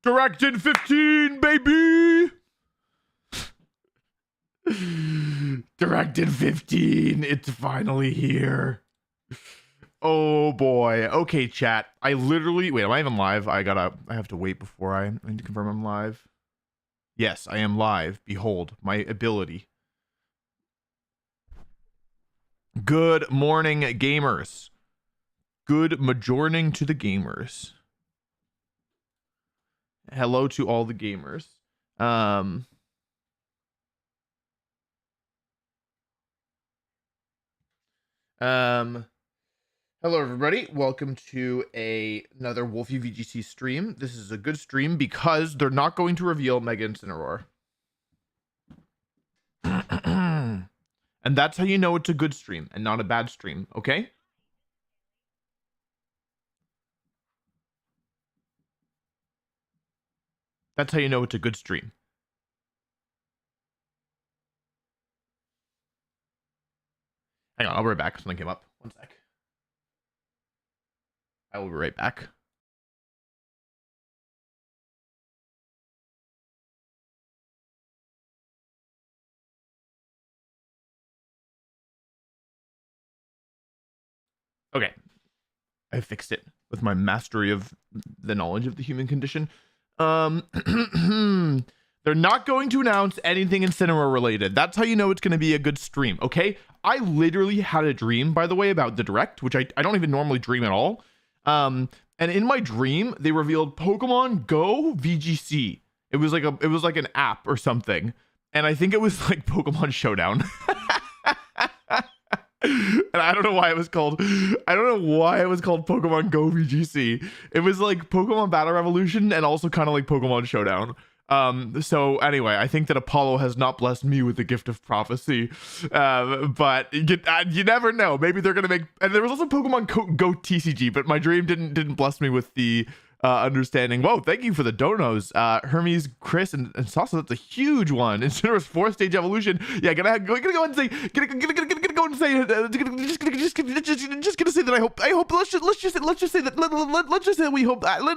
Directed 15, baby. Directed 15. It's finally here. Oh boy. Okay, chat. I literally wait. Am I even live? I have to wait before I need to confirm I'm live. Yes, I am live. Behold my ability. Good morning, gamers. Good majorning to the gamers. Hello to all the gamers. Hello everybody. Welcome to another Wolfie VGC stream. This is a good stream because they're not going to reveal Mega Incineroar. And that's how you know it's a good stream and not a bad stream, okay? That's how you know it's a good stream. Hang on, I'll be right back. Something came up. One sec. I will be right back. Okay. I fixed it with my mastery of the knowledge of the human condition. They're not going to announce anything Incineroar related. That's how you know it's going to be a good stream, okay? I literally had a dream, by the way, about the Direct, which I don't even normally dream at all. And in my dream, they revealed Pokemon Go VGC. It was like an app or something. And I think it was like Pokemon Showdown. And I don't know why it was called Pokemon Go VGC. It was like Pokemon Battle Revolution and also kind of like Pokemon Showdown. So anyway, I think that Apollo has not blessed me with the gift of prophecy. But you never know. Maybe they're gonna make. And there was also Pokemon Go TCG, but my dream didn't bless me with the understanding. Whoa, thank you for the donos, Hermes, Chris, and Sasa. That's a huge one. Incineroar's 4-stage evolution. Yeah, gonna go and say, just gonna say that I hope. Let's just say that we hope. All I'm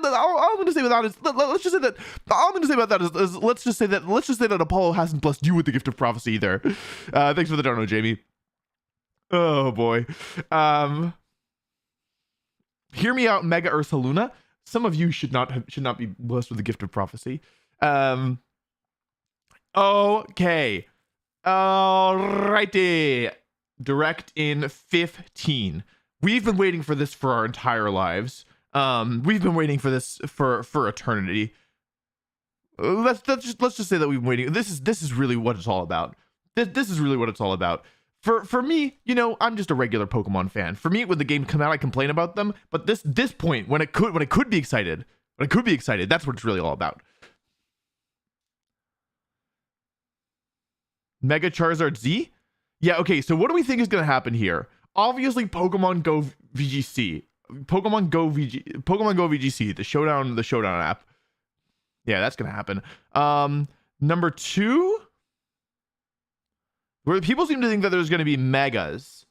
gonna say about that is let's just say that all I'm gonna say about that is let's just say that Apollo hasn't blessed you with the gift of prophecy either. Thanks for the dono, Jamie. Oh boy. Hear me out, Mega Ursaluna. Some of you should not be blessed with the gift of prophecy. Okay. Alrighty. Direct in 15. We've been waiting for this for our entire lives. We've been waiting for this for eternity. Let's just say that we've been waiting. This is really what it's all about. This is really what it's all about. For me, you know, I'm just a regular Pokemon fan. For me, when the game come out, I complain about them. But this point, when it could be excited, that's what it's really all about. Mega Charizard Z? Yeah, okay, so what do we think is going to happen here? Obviously, Pokemon Go VGC. Pokemon Go VGC, the Showdown app. Yeah, that's going to happen. Number 2, where people seem to think that there's going to be megas.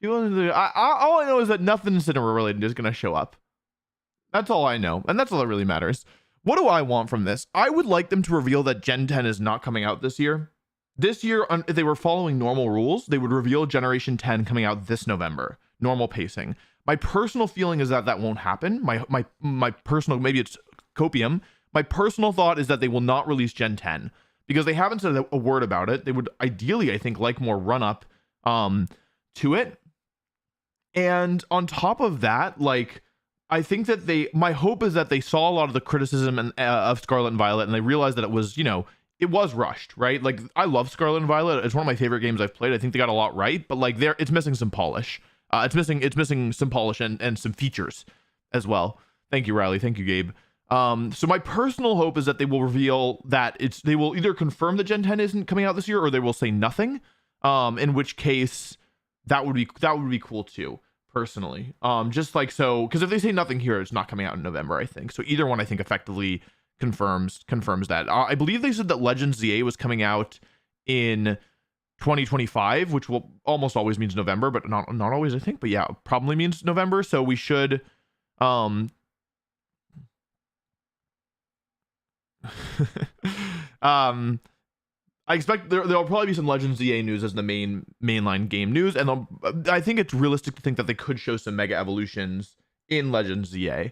All I know is that nothing Incineroar related is going to show up. That's all I know, and that's all that really matters. What do I want from this? I would like them to reveal that Gen 10 is not coming out this year. This year, if they were following normal rules, they would reveal Generation 10 coming out this November. Normal pacing. My personal feeling is that won't happen. My personal, maybe it's copium. My personal thought is that they will not release Gen 10. Because they haven't said a word about it. They would ideally, I think, like more run up to it. And on top of that, like, I think that my hope is that they saw a lot of the criticism of Scarlet and Violet, and they realized that it was, you know, it was rushed, right? Like, I love Scarlet and Violet. It's one of my favorite games I've played. I think they got a lot right, but like, it's missing some polish. It's missing some polish and some features as well. Thank you, Riley. Thank you, Gabe. So my personal hope is that they will reveal that they will either confirm that Gen 10 isn't coming out this year, or they will say nothing. In which case that would be cool too, personally. Just like so, because if they say nothing here, it's not coming out in November, I think. So either one, I think, effectively confirms that. I believe they said that Legends ZA was coming out in 2025, which will almost always means November, but not always, I think. But yeah, probably means November. So we should I expect there'll probably be some Legends EA news as the mainline game news, and I think it's realistic to think that they could show some Mega Evolutions in Legends EA.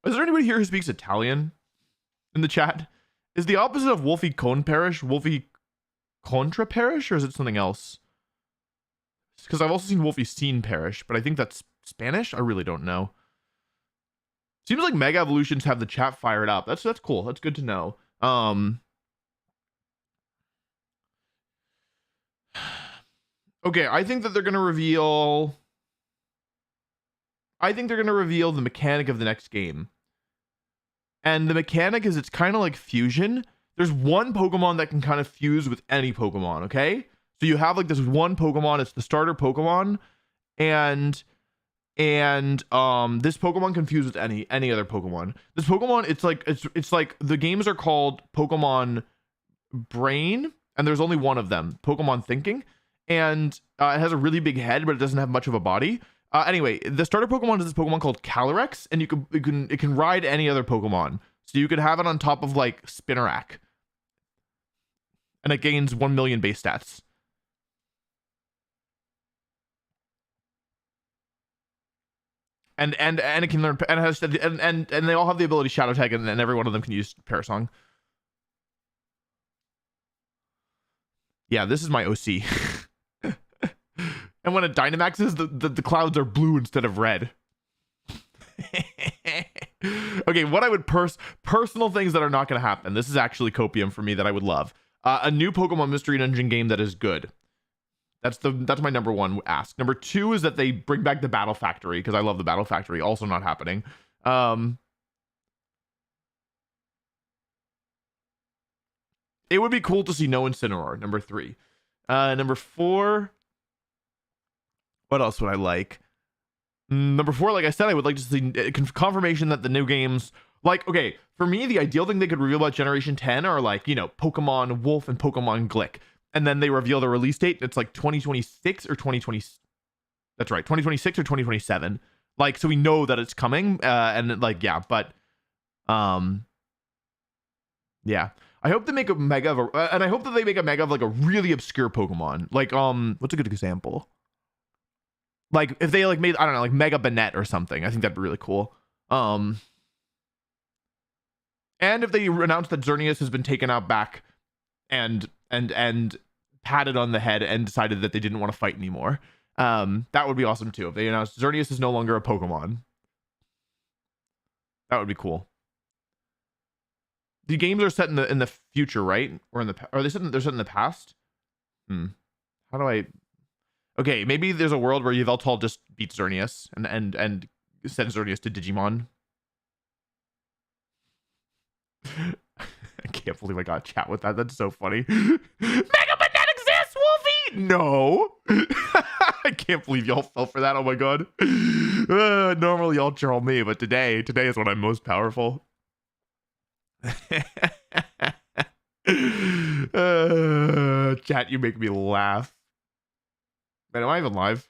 Is there anybody here who speaks Italian in the chat? Is the opposite of Wolfie Cone Parish Wolfie Contra Parish, or is it something else? Because I've also seen Wolfie Scene Parish, but I think that's Spanish. I really don't know. Seems like Mega Evolutions have the chat fired up. That's cool. That's good to know. Okay, I think that they're gonna reveal. I think they're gonna reveal the mechanic of the next game. And the mechanic is it's kind of like fusion. There's one Pokemon that can kind of fuse with any Pokemon, okay? So you have like this one Pokemon, it's the starter Pokemon, and this Pokemon can fuse with any other Pokemon. This Pokemon, it's like the games are called Pokemon Brain, and there's only one of them, Pokemon Thinking, and it has a really big head, but it doesn't have much of a body. Anyway, the starter Pokemon is this Pokemon called Calyrex, and it can ride any other Pokemon. So you could have it on top of like Spinarak, and it gains 1 million base stats. And it can learn, and it has, and they all have the ability Shadow Tag, and every one of them can use Parasong. Yeah, this is my OC. And when it Dynamaxes, the clouds are blue instead of red. Okay, what I would personal things that are not going to happen. This is actually copium for me that I would love. A new Pokemon Mystery Dungeon game that is good. That's my number one ask. Number two is that they bring back the Battle Factory, because I love the Battle Factory. Also not happening. It would be cool to see no Incineroar. Number three. Number four. What else would I like? Number four, like I said, I would like to see confirmation that the new games, like, okay, for me, the ideal thing they could reveal about Generation 10 are like, you know, Pokemon Wolf and Pokemon Glick. And then they reveal the release date. And it's like 2026 or 2020. That's right, 2026 or 2027. Like, so we know that it's coming. And like, yeah, but, yeah. I hope they make a mega of and I hope that they make a mega of like a really obscure Pokemon. Like, what's a good example? Like if they like made, I don't know, like Mega Banette or something. I think that'd be really cool. And if they announced that Xerneas has been taken out back and patted on the head and decided that they didn't want to fight anymore. That would be awesome too. If they announced Xerneas is no longer a Pokemon. That would be cool. The games are set in the future, right? Or in the are they set? They're set in the past. How do I? Okay, maybe there's a world where Yveltal just beats Xerneas and sends Xerneas to Digimon. I can't believe I got chat with that. That's so funny. Mega Banette exists, Wolfie! No. I can't believe y'all fell for that. Oh my god. Normally y'all troll me, but today is when I'm most powerful. Chat, you make me laugh. Man, am I even live?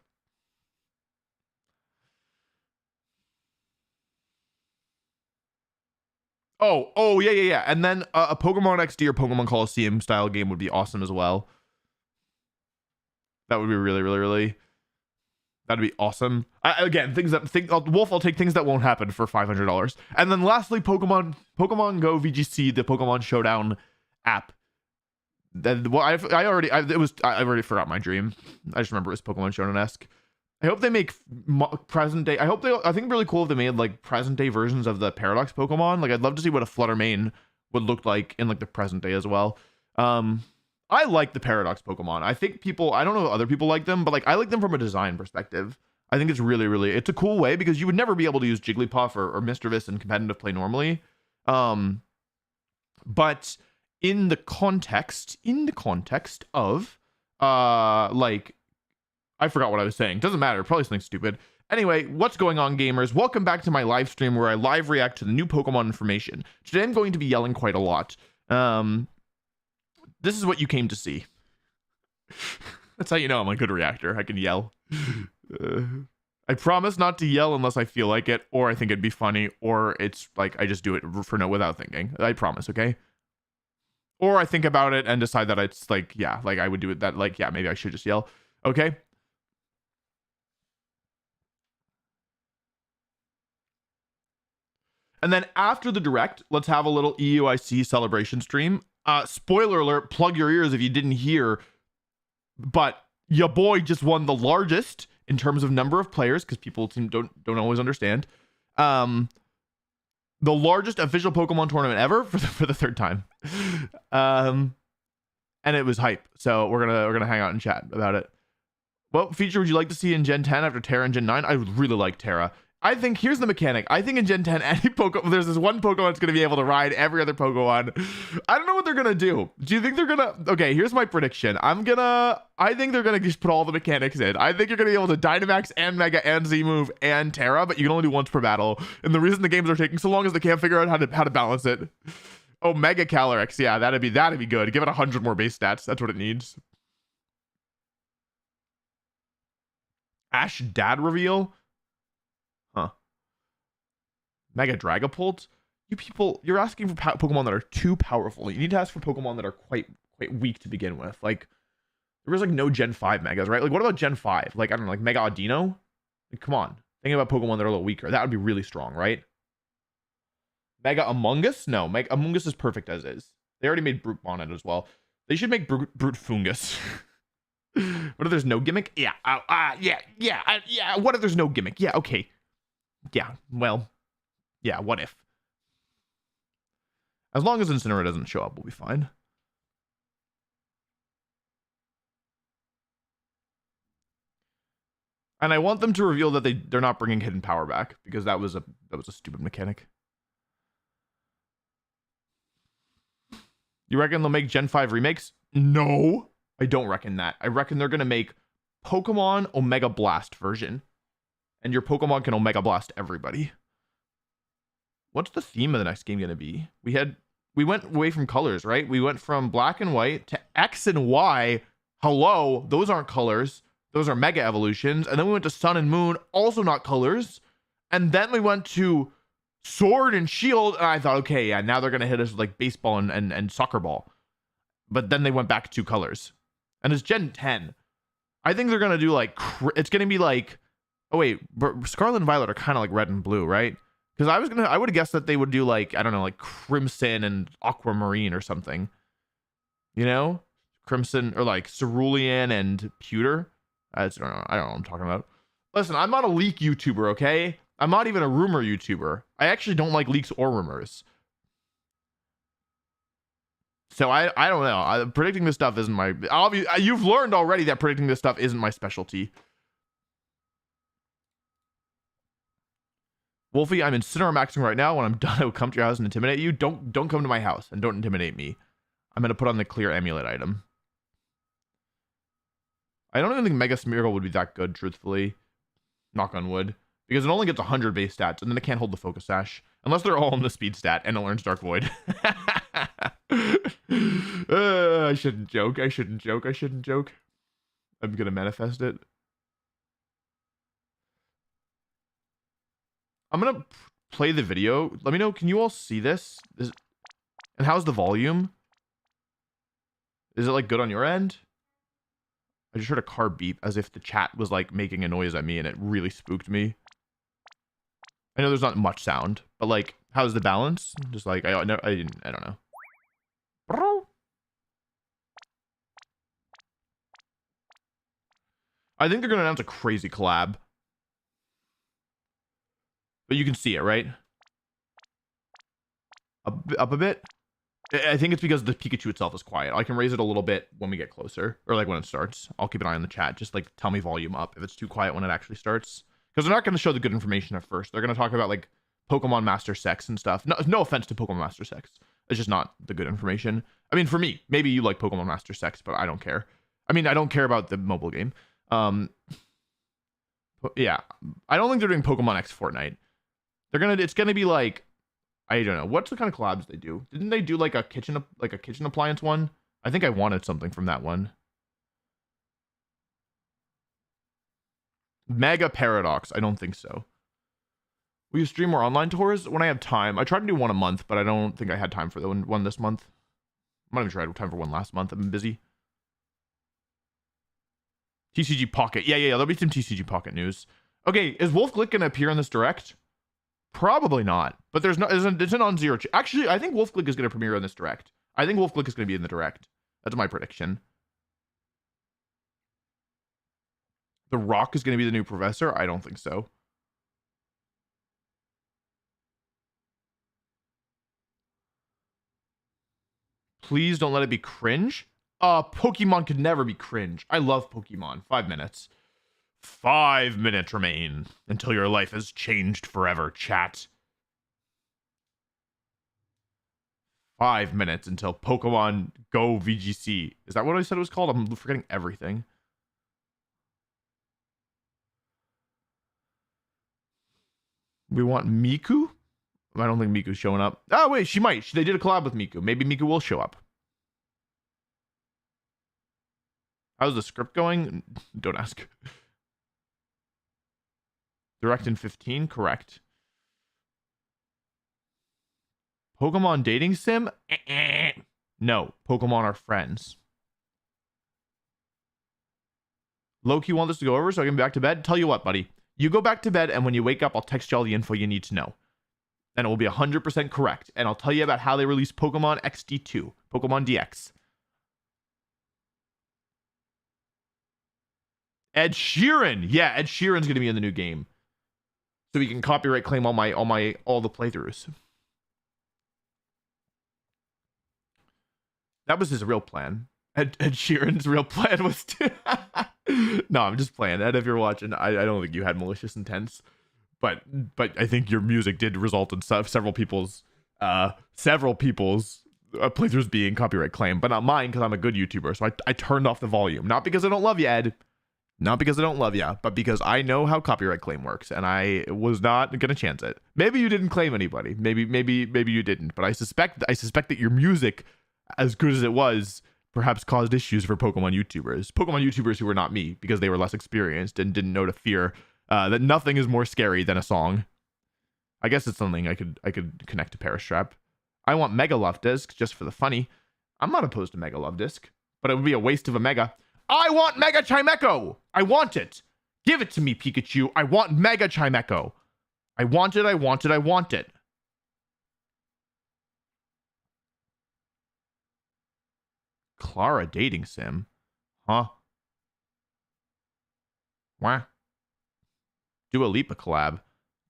Oh, yeah. And then a Pokemon XD or Pokemon Coliseum style game would be awesome as well. That would be really, that'd be awesome. Again, Wolf, I'll take things that won't happen for $500. And then lastly, Pokemon Go VGC, the Pokemon Showdown app. Well, I already forgot my dream. I just remember it was Pokemon Showdown-esque. I hope they make present day. I think it'd be really cool if they made like present day versions of the Paradox Pokemon. Like I'd love to see what a Fluttermane would look like in like the present day as well. I like the Paradox Pokemon. I think I don't know if other people like them, but like I like them from a design perspective. I think it's really, it's a cool way because you would never be able to use Jigglypuff or Misdreavus in competitive play normally. But in the context of like, I forgot what I was saying. Doesn't matter. Probably something stupid. Anyway, what's going on, gamers? Welcome back to my live stream where I live react to the new Pokemon information. Today I'm going to be yelling quite a lot. This is what you came to see. That's how you know I'm a good reactor. I can yell. I promise not to yell unless I feel like it, or I think it'd be funny, or it's like I just do it for no without thinking. I promise, okay? Or I think about it and decide that it's like, yeah, like I would do it that, like, yeah, maybe I should just yell. Okay? And then after the direct, let's have a little EUIC celebration stream. Spoiler alert, plug your ears if you didn't hear, but your boy just won the largest in terms of number of players, because people don't always understand. The largest official Pokemon tournament ever for the third time. And it was hype. So we're gonna hang out and chat about it. What feature would you like to see in Gen 10 after Terra and Gen 9? I would really like Terra. I think here's the mechanic. I think in Gen 10, any Pokemon, there's this one Pokemon that's going to be able to ride every other Pokemon. I don't know what they're going to do. Do you think they're going to... Okay, here's my prediction. I think they're going to just put all the mechanics in. I think you're going to be able to Dynamax and Mega and Z-Move and Terra, but you can only do once per battle. And the reason the games are taking so long is they can't figure out how to balance it. Oh, Mega Calyrex. Yeah, that'd be good. Give it 100 more base stats. That's what it needs. Ash Dad reveal? Huh. Mega Dragapult? You people, you're asking for Pokemon that are too powerful. You need to ask for Pokemon that are quite weak to begin with. Like, there was like no Gen 5 Megas, right? Like, what about Gen 5? Like, I don't know, like Mega Audino? Like, come on. Think about Pokemon that are a little weaker. That would be really strong, right? Mega Amoonguss? No, Mega Amoonguss is perfect as is. They already made Brute Bonnet as well. They should make Brute Fungus. What if there's no gimmick? Yeah. Yeah. What if there's no gimmick? Yeah. Okay. Yeah. Well. Yeah. What if? As long as Incineroar doesn't show up, we'll be fine. And I want them to reveal that they're not bringing Hidden Power back, because that was a stupid mechanic. You reckon they'll make Gen 5 remakes? No. I don't reckon that. I reckon they're going to make Pokemon Omega Blast version. And your Pokemon can Omega Blast everybody. What's the theme of the next game going to be? We went away from colors, right? We went from black and white to X and Y. Hello, those aren't colors. Those are Mega Evolutions. And then we went to Sun and Moon, also not colors. And then we went to Sword and Shield. And I thought, okay, yeah, now they're going to hit us with like baseball and soccer ball. But then they went back to colors. And it's Gen 10. I think they're going to do like, it's going to be like, oh wait, Scarlet and Violet are kind of like red and blue, right? Because I would have guessed that they would do like, I don't know, like Crimson and Aquamarine or something. You know? Crimson, or like Cerulean and Pewter. I don't know what I'm talking about. Listen, I'm not a leak YouTuber, okay? I'm not even a rumor YouTuber. I actually don't like leaks or rumors. So I don't know. Predicting this stuff isn't my... You've learned already that predicting this stuff isn't my specialty. Wolfie, I'm Incineroar maxing right now. When I'm done, I will come to your house and intimidate you. Don't come to my house and don't intimidate me. I'm going to put on the clear amulet item. I don't even think Mega Smeargle would be that good, truthfully. Knock on wood. Because it only gets 100 base stats, and then it can't hold the Focus Sash. Unless they're all in the speed stat, and it learns Dark Void. I shouldn't joke. I'm gonna manifest it. I'm gonna play the video. Let me know, can you all see this? And how's the volume? Is it like good on your end? I just heard a car beep as if the chat was like making a noise at me, and it really spooked me. I know there's not much sound, but like, how's the balance? Just like, I don't know. I think they're going to announce a crazy collab. But you can see it, right? Up a bit? I think it's because the Pikachu itself is quiet. I can raise it a little bit when we get closer, or like when it starts. I'll keep an eye on the chat. Just like tell me volume up if it's too quiet when it actually starts. Because they're not going to show the good information at first. They're going to talk about like Pokemon Master Sex and stuff. No offense to Pokemon Master Sex. It's just not the good information. I mean, for me, maybe you like Pokemon Master Sex, but I don't care. I mean, I don't care about the mobile game. Yeah, I don't think they're doing Pokemon X Fortnite. It's gonna be like, I don't know, what's the kind of collabs they do? Didn't they do like a kitchen appliance one? I think I wanted something from that one. Mega Paradox. I don't think so. Will you stream more online tours when I have time? I try to do one a month, but I don't think I had time for the one this month. I'm not even sure I had time for one last month. I've been busy. TCG Pocket. Yeah. There'll be some TCG Pocket news. Okay, is Wolf Glick going to appear in this direct? Probably not. But there's no, it's a non-zero. Actually, I think Wolf Glick is going to premiere in this direct. I think Wolf Glick is going to be in the direct. That's my prediction. The Rock is going to be the new professor? I don't think so. Please don't let it be cringe. Pokemon could never be cringe. I love Pokemon. 5 minutes. 5 minutes remain until your life has changed forever, chat. 5 minutes until Pokemon Go VGC. Is that what I said it was called? I'm forgetting everything. We want Miku? I don't think Miku's showing up. Oh, wait, she might. They did a collab with Miku. Maybe Miku will show up. How's the script going? Don't ask. Direct in 15? Correct. Pokemon dating sim? No. Pokemon are friends. Loki want this to go over so I can be back to bed? Tell you what, buddy. You go back to bed, and when you wake up, I'll text you all the info you need to know. And it will be 100% correct. And I'll tell you about how they released Pokemon XD2. Pokemon DX. Ed Sheeran. Yeah, Ed Sheeran's going to be in the new game. So we can copyright claim all the playthroughs. That was his real plan. Ed Sheeran's real plan was to... No, I'm just playing. Ed, if you're watching, I don't think you had malicious intents. But I think your music did result in several people's playthroughs being copyright claimed, but not mine because I'm a good YouTuber. So I turned off the volume. Not because I don't love you, Ed. Not because I don't love you, but because I know how copyright claim works, and I was not gonna chance it. Maybe you didn't claim anybody. Maybe you didn't. But I suspect that your music, as good as it was, perhaps caused issues for Pokemon YouTubers who were not me because they were less experienced and didn't know to fear that nothing is more scary than a song. I guess it's something I could connect to Parastrap. I want Mega Love Disc just for the funny. I'm not opposed to Mega Love Disc, but it would be a waste of a Mega. I want Mega Chimecho! I want it! Give it to me, Pikachu! I want Mega Chimecho! I want it, I want it, I want it! Clara dating sim? Huh? Wah. Dua Lipa collab.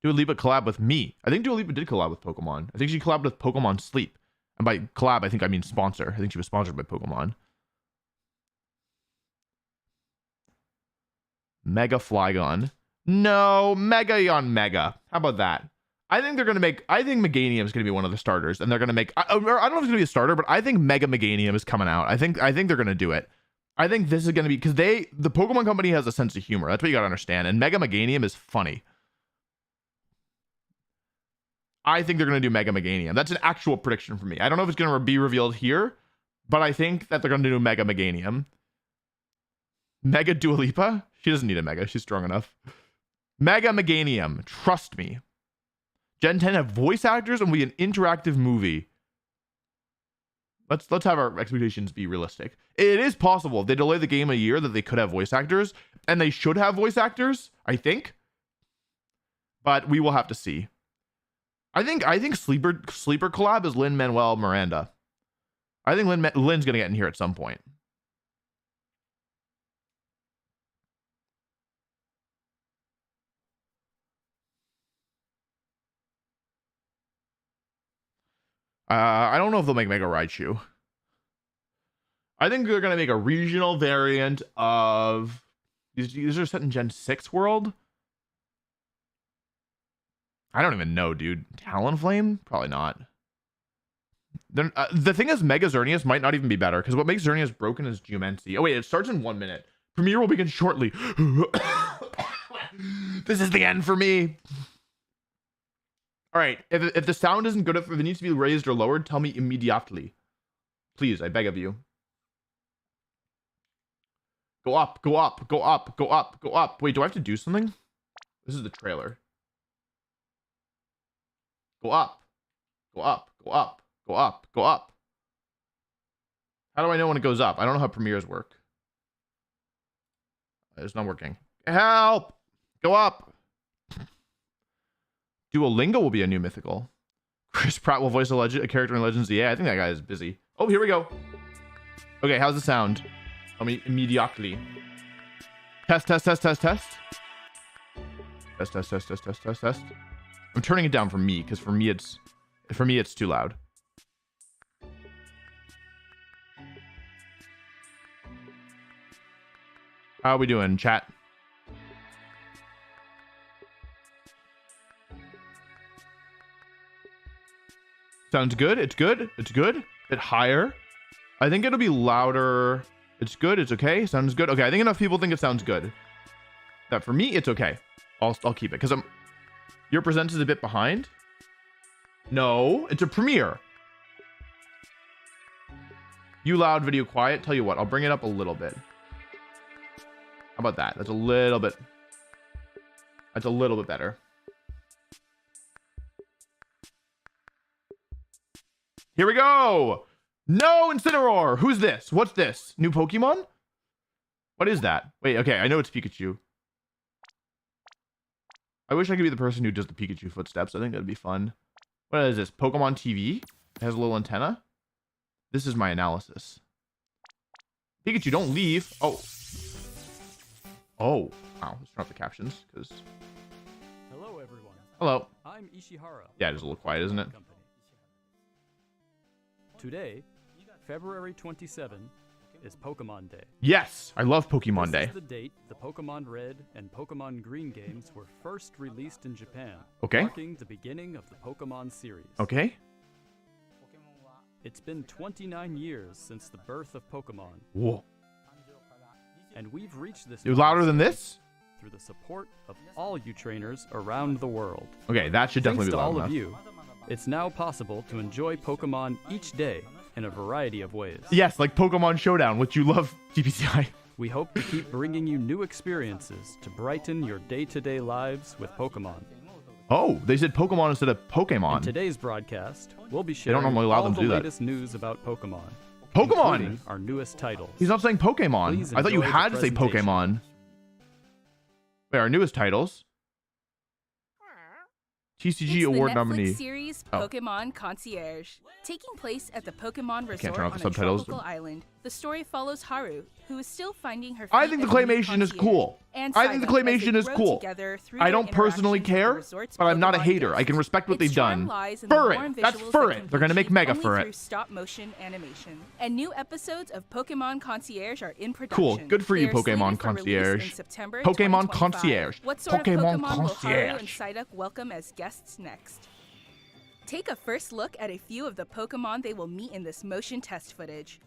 Dua Lipa collab with me. I think Dua Lipa did collab with Pokemon. I think she collabed with Pokemon Sleep. And by collab, I think I mean sponsor. I think she was sponsored by Pokemon. Mega Flygon. No, Mega on Mega. How about that? I think they're going to make... I think Meganium is going to be one of the starters. And they're going to make... I don't know if it's going to be a starter, but I think Mega Meganium is coming out. I think they're going to do it. I think this is going to be... Because the Pokemon Company has a sense of humor. That's what you got to understand. And Mega Meganium is funny. I think they're going to do Mega Meganium. That's an actual prediction for me. I don't know if it's going to be revealed here, but I think that they're going to do Mega Meganium. Mega Dua Lipa? She doesn't need a Mega. She's strong enough. Mega Meganium. Trust me. Gen 10 have voice actors and will be an interactive movie. Let's have our expectations be realistic. It is possible if they delay the game a year that they could have voice actors, and they should have voice actors, I think. But we will have to see. I think sleeper collab is Lin-Manuel Miranda. I think Lin's gonna get in here at some point. I don't know if they'll make Mega Raichu. I think they're gonna make a regional variant of these are set in Gen 6 world. I don't even know, dude. Talonflame? Probably not. The thing is, Mega Xerneas might not even be better, because what makes Xerneas broken is Geomancy. Oh, wait, it starts in 1 minute. Premiere will begin shortly. This is the end for me. All right, if the sound isn't good, if it needs to be raised or lowered, tell me immediately. Please, I beg of you. Go up, go up, go up, go up, go up. Wait, do I have to do something? This is the trailer. Go up, go up, go up, go up, go up. How do I know when it goes up? I don't know how premieres work. It's not working. Help! Go up. Duolingo will be a new mythical. Chris Pratt will voice a character in Legends. Yeah, I think that guy is busy. Oh, here we go. Okay, how's the sound? Immediately. Test, test, test, test, test. Test, test, test, test, test, test, test. I'm turning it down for me, because for me it's too loud. How are we doing, chat? Sounds good. It's good. It's good. A bit higher. I think it'll be louder. It's good. It's okay. Sounds good. Okay, I think enough people think it sounds good. That for me, it's okay. I'll keep it because your present is a bit behind. No, it's a premiere. You loud, video quiet. Tell you what, I'll bring it up a little bit. How about that? That's a little bit better. Here we go. No, Incineroar. Who's this? What's this? New Pokemon? What is that? Wait, okay, I know it's Pikachu. I wish I could be the person who does the Pikachu footsteps. I think that'd be fun. What is this? Pokemon TV? It has a little antenna. This is my analysis. Pikachu, don't leave. Oh. Oh. Wow. Let's turn off the captions, because... Hello, everyone. Hello. I'm Ishihara. Yeah, it's a little quiet, isn't it? Today, February 27, is Pokemon Day. Yes! I love Pokemon Day. This is the date the Pokemon Red and Pokemon Green games were first released in Japan. Okay. Marking the beginning of the Pokemon series. Okay. It's been 29 years since the birth of Pokemon. Whoa. And we've reached this... You're louder than this? Through the support of all you trainers around the world. Okay, that should definitely Thanks be to loud all enough. of you, it's now possible to enjoy Pokemon each day in a variety of ways. Yes, like Pokemon Showdown, which you love, GPCI. We hope to keep bringing you new experiences to brighten your day-to-day lives with Pokemon. Oh, they said Pokemon instead of Pokemon. In today's broadcast, we'll be sharing normally allow all them to the do that. latest news about Pokemon. Pokemon! Including our newest titles. He's not saying Pokemon. Please I thought you enjoy the had to say presentation. Pokemon. Wait, our newest titles. TCG It's Award the Netflix nominee. series Oh. Pokemon Concierge. Taking place at the Pokemon Resort turn off on the a subtitles. tropical island, the story follows Haru, who is still finding her I feet think the as a new claymation is concierge, cool. and I think the Psyduck as they claymation is grow cool. together through I their don't personally interactions with the care, resort's but I'm not a Pokemon hater. I can guests. respect what Its they've charm done. lies in the Fur warm it. That's visuals fur that it. can They're gonna be make Mega only for through it. stop-motion animation. And new episodes of Pokemon Concierge are in production. Cool. Good for you, They are slated Pokemon for release Concierge. in September Pokemon 2025. Concierge. What sort Pokemon of Pokemon will Haru and Concierge. Psyduck welcome as guests next? Take a first look at a few of the Pokemon they will meet in this motion test footage.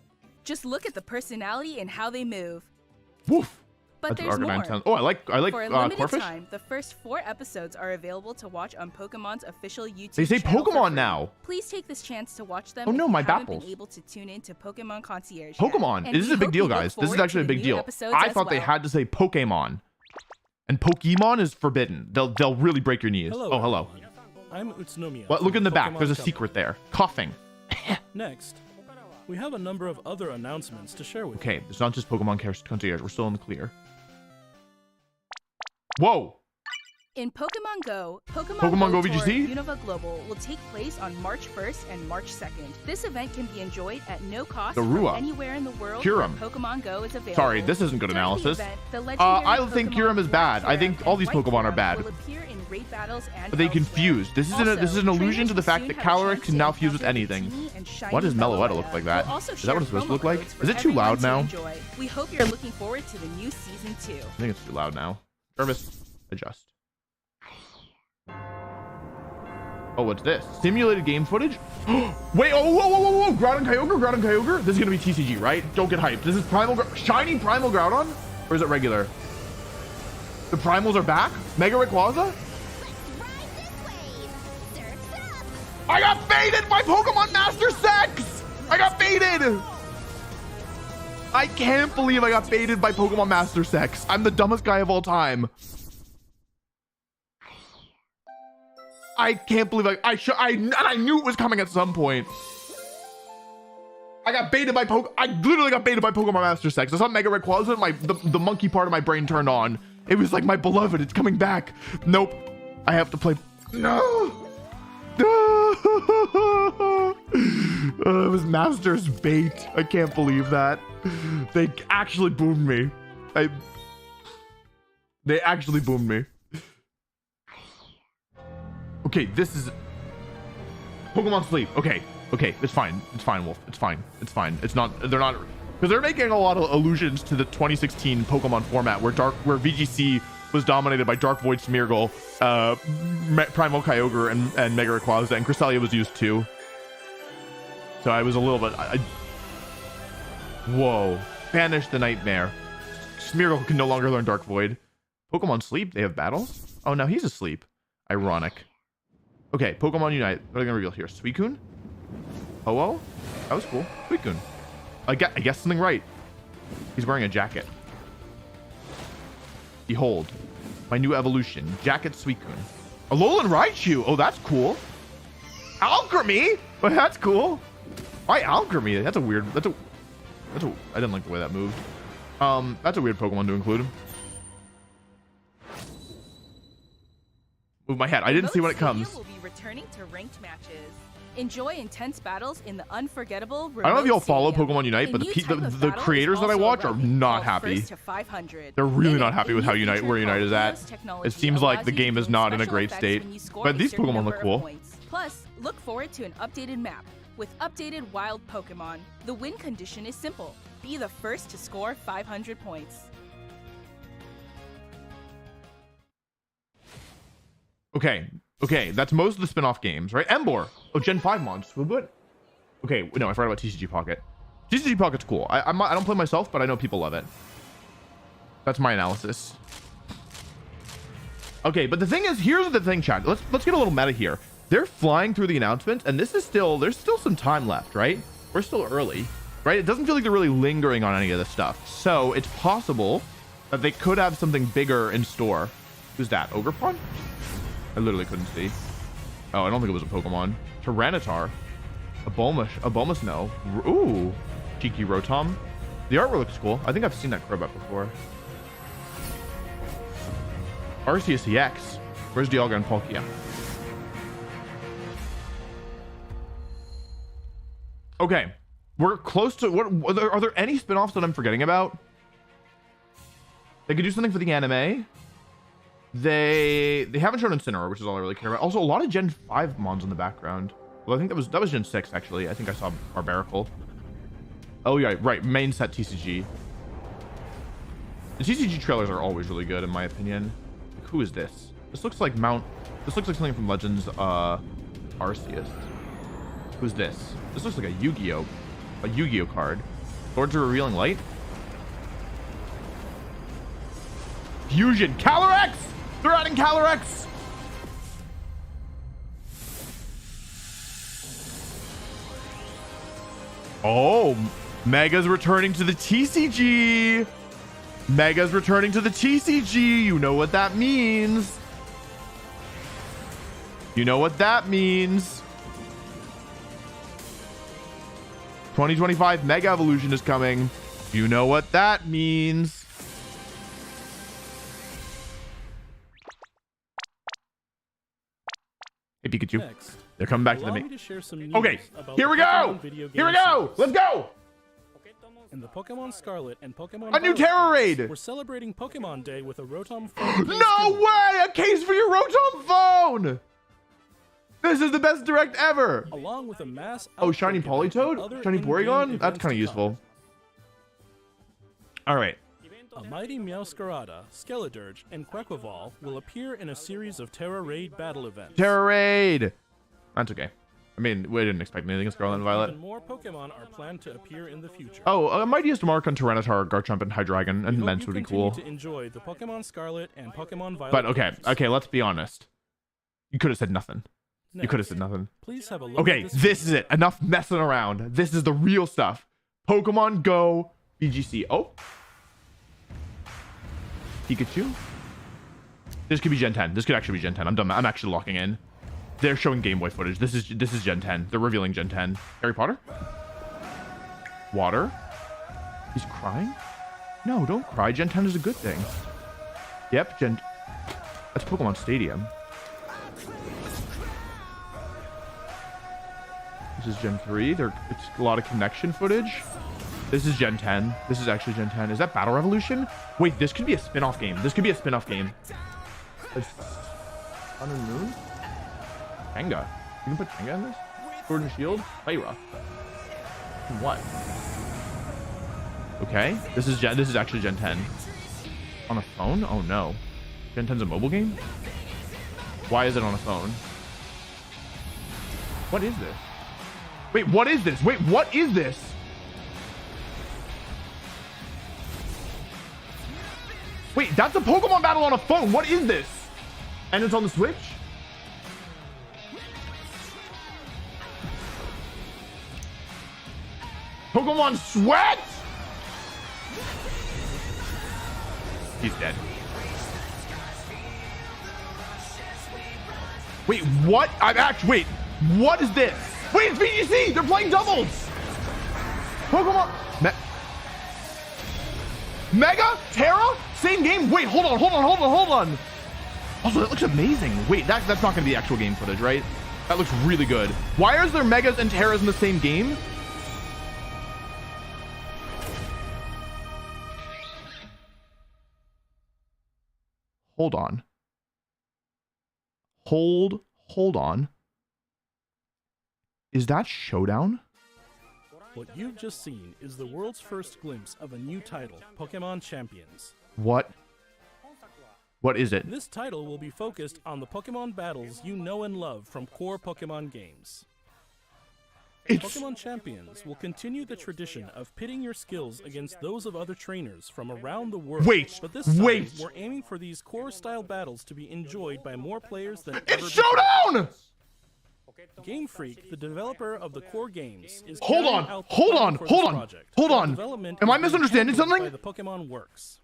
Just look at the personality and how they move. Woof. But That's there's what Arcanine more. sounds. Oh, I like For a limited Corphish. time, the first 4 episodes are available to watch on Pokemon's official YouTube They say channel for Pokemon free. now. Please take this chance to watch them Oh no, if you my haven't Bapples. been able to tune in to Pokemon Concierge yet. Pokemon. And This is we a big hope deal, you look guys. This is forward actually a to the big new deal. episodes I as thought they well. had to say Pokemon. And Pokemon is forbidden. They'll really break your knees. Hello, Oh, hello. everyone. I'm Utsunomiya. What? Look from in the back. Pokemon There's a Company. secret there. Coughing. Next, we have a number of other announcements to share with Okay, it's not just Pokemon Concierge. We're still in the clear. Whoa! In Pokemon Go, Pokemon Go Tour VGC? Unova Global will take place on March 1st and March 2nd. This event can be enjoyed at no cost Darua. from anywhere in the world Kyurem. where Pokemon Go is available. Sorry, this isn't good During the analysis. event, the legendary I don't think Pokemon Kyurem is Black bad. I think Kyurem all and these White Pokemon are Kyurem bad. will appear in raid battles and Are they elsewhere. confused? This is an illusion to the fact that Calyrex can now fuse with anything. What does Meloetta look like that? Is that what it's supposed to look like? Is it too loud now? We hope you're looking forward to the new season 2. I think it's too loud now. Jarvis, adjust. Oh, what's this? Simulated game footage? Wait, oh, whoa, whoa, whoa, whoa, Groudon Kyogre? This is gonna be TCG, right? Don't get hyped. This is shiny Primal Groudon? Or is it regular? The Primals are back? Mega Rayquaza? I got baited by Pokemon Master Sex! I got baited! I can't believe I got baited by Pokemon Master Sex. I'm the dumbest guy of all time. I can't believe I knew it was coming at some point. I got baited by I literally got baited by Pokemon Master Sex. I saw Mega Rayquaza, the monkey part of my brain turned on. It was like, my beloved, it's coming back. Nope. I have to play. No. It was Master's bait. I can't believe that. They actually boomed me. They actually boomed me. Okay, this is Pokemon Sleep. Okay, it's fine. It's fine, Wolf. It's fine. It's fine. It's not. They're not, because they're making a lot of allusions to the 2016 Pokemon format where VGC was dominated by Dark Void Smeargle, Primal Kyogre, and Mega Rayquaza, and Cresselia was used too. So I was a little bit. Whoa! Banish the nightmare. Smeargle can no longer learn Dark Void. Pokemon Sleep. They have battles. Oh, now he's asleep. Ironic. Okay, Pokemon Unite. What are they gonna reveal here? Suicune? Oh, that was cool. Suicune. I guessed something right. He's wearing a jacket. Behold, my new evolution, Jacket Suicune. Alolan Raichu. Oh, that's cool. Alchemy. Well, that's cool. Why Alchemy? That's a weird. I didn't like the way that moved. That's a weird Pokemon to include. Move my head. I didn't see when it comes. Will be returning to ranked matches. Enjoy intense battles in the unforgettable. I don't know if y'all follow Pokemon Unite, but the creators that I watch are not happy. They're really not happy with how where Unite is at. It seems like the game is not in a great state. But these Pokemon look cool. Plus, look forward to an updated map with updated wild Pokemon. The win condition is simple. Be the first to score 500 points. Okay, that's most of the spin-off games, right? Emboar. Oh, Gen 5 mods. Okay, no, I forgot about TCG Pocket. TCG Pocket's cool. I don't play myself, but I know people love it. That's my analysis. Okay, but the thing is, here's the thing, chat. Let's get a little meta here. They're flying through the announcements, and there's still some time left, right? We're still early, right? It doesn't feel like they're really lingering on any of this stuff. So it's possible that they could have something bigger in store. Who's that? Ogerpon? I literally couldn't see. Oh, I don't think it was a Pokemon. Tyranitar. Abomasnow. No. Ooh. Cheeky Rotom. The artwork looks cool. I think I've seen that Crobat before. Arceus EX. Where's Dialga and Palkia? Okay. We're close to... Are there any spin-offs that I'm forgetting about? They could do something for the anime. They haven't shown Incineroar, which is all I really care about. Also, a lot of Gen 5 mons in the background. Well, I think that was Gen 6, actually. I think I saw Barbaracle. Oh, yeah, right. Main set TCG. The TCG trailers are always really good, in my opinion. Like, who is this? This looks like something from Legends Arceus. Who's this? This looks like a Yu-Gi-Oh card. Swords of Revealing Light. Fusion. Calyrex! They're adding Calyrex! Oh, Mega's returning to the TCG. Mega's returning to the TCG. You know what that means. You know what that means. 2025 Mega Evolution is coming. You know what that means. Hey, Pikachu. Next, They're coming back to the allow main. me to share some news Okay, about here the we go. Pokemon video Here we game go. series. Let's go. In the Pokemon Scarlet and Pokemon A new Violet Terror games, Raid. We're celebrating Pokemon Day with a Rotom phone. No way! A case for your Rotom phone! This is the best direct ever! Along with a mass. Oh, Shiny outbreak event and Politoed? other Shiny in-game Porygon? That's events kind of to useful. Alright. come. A mighty Meowscarada, Skeledirge, and Quaquaval will appear in a series of Terra Raid battle events. Terror Raid! That's okay. I mean, we didn't expect anything. Scarlet and Violet. Even more Pokemon are planned to appear in the future. Oh, a Mightiest Mark on Tyranitar, Garchomp, and Hydreigon, We and hope Mence you would be continue cool. to enjoy the Pokemon Scarlet and Pokemon Violet. But games. okay, let's be honest. You could have said nothing. You could have said nothing. Please have a look Okay, at this is it. Enough messing around. This is the real stuff. Pokemon Go BGC. Oh. Pikachu. This could be Gen 10. This could actually be Gen 10. I'm done. I'm actually locking in. They're showing Game Boy footage. This is Gen 10. They're revealing Gen 10. Harry Potter? Water? He's crying? No, don't cry. Gen 10 is a good thing. Yep, that's Pokemon Stadium. This is Gen 3. It's a lot of connection footage. This is Gen 10. This is actually Gen 10. Is that Battle Revolution? Wait, this could be a spin-off game. This could be a spin-off game. Sun and Moon? Tenga. You can put Tenga in this? Sword and Shield? Playra. What? Okay. This is actually Gen 10. On a phone? Oh no. Gen 10's a mobile game? Why is it on a phone? What is this? Wait, what is this? Wait, what is this? Wait, that's a Pokemon battle on a phone. What is this? And it's on the Switch? Pokemon Sweat? He's dead. Wait, what? Wait, what is this? Wait, it's VGC! They're playing doubles! Pokemon... Mega? Terra? Same game? Wait, hold on. Also, that looks amazing. Wait, that's not going to be actual game footage, right? That looks really good. Why is there Megas and Terras in the same game? Hold on. Hold on. Is that Showdown? What you've just seen is the world's first glimpse of a new title, Pokemon Champions. What? What is it? This title will be focused on the Pokemon battles you know and love from core Pokemon games. Pokemon Champions will continue the tradition of pitting your skills against those of other trainers from around the world. Wait, but this time, wait. we're aiming for these core-style battles to be enjoyed by more players than ever It's before. Showdown! Game Freak, the developer of the core games, is Hold carrying on, out the hold planning on, for hold this on, project. hold The on. development Am is I being misunderstanding handled something? By the Pokemon Works.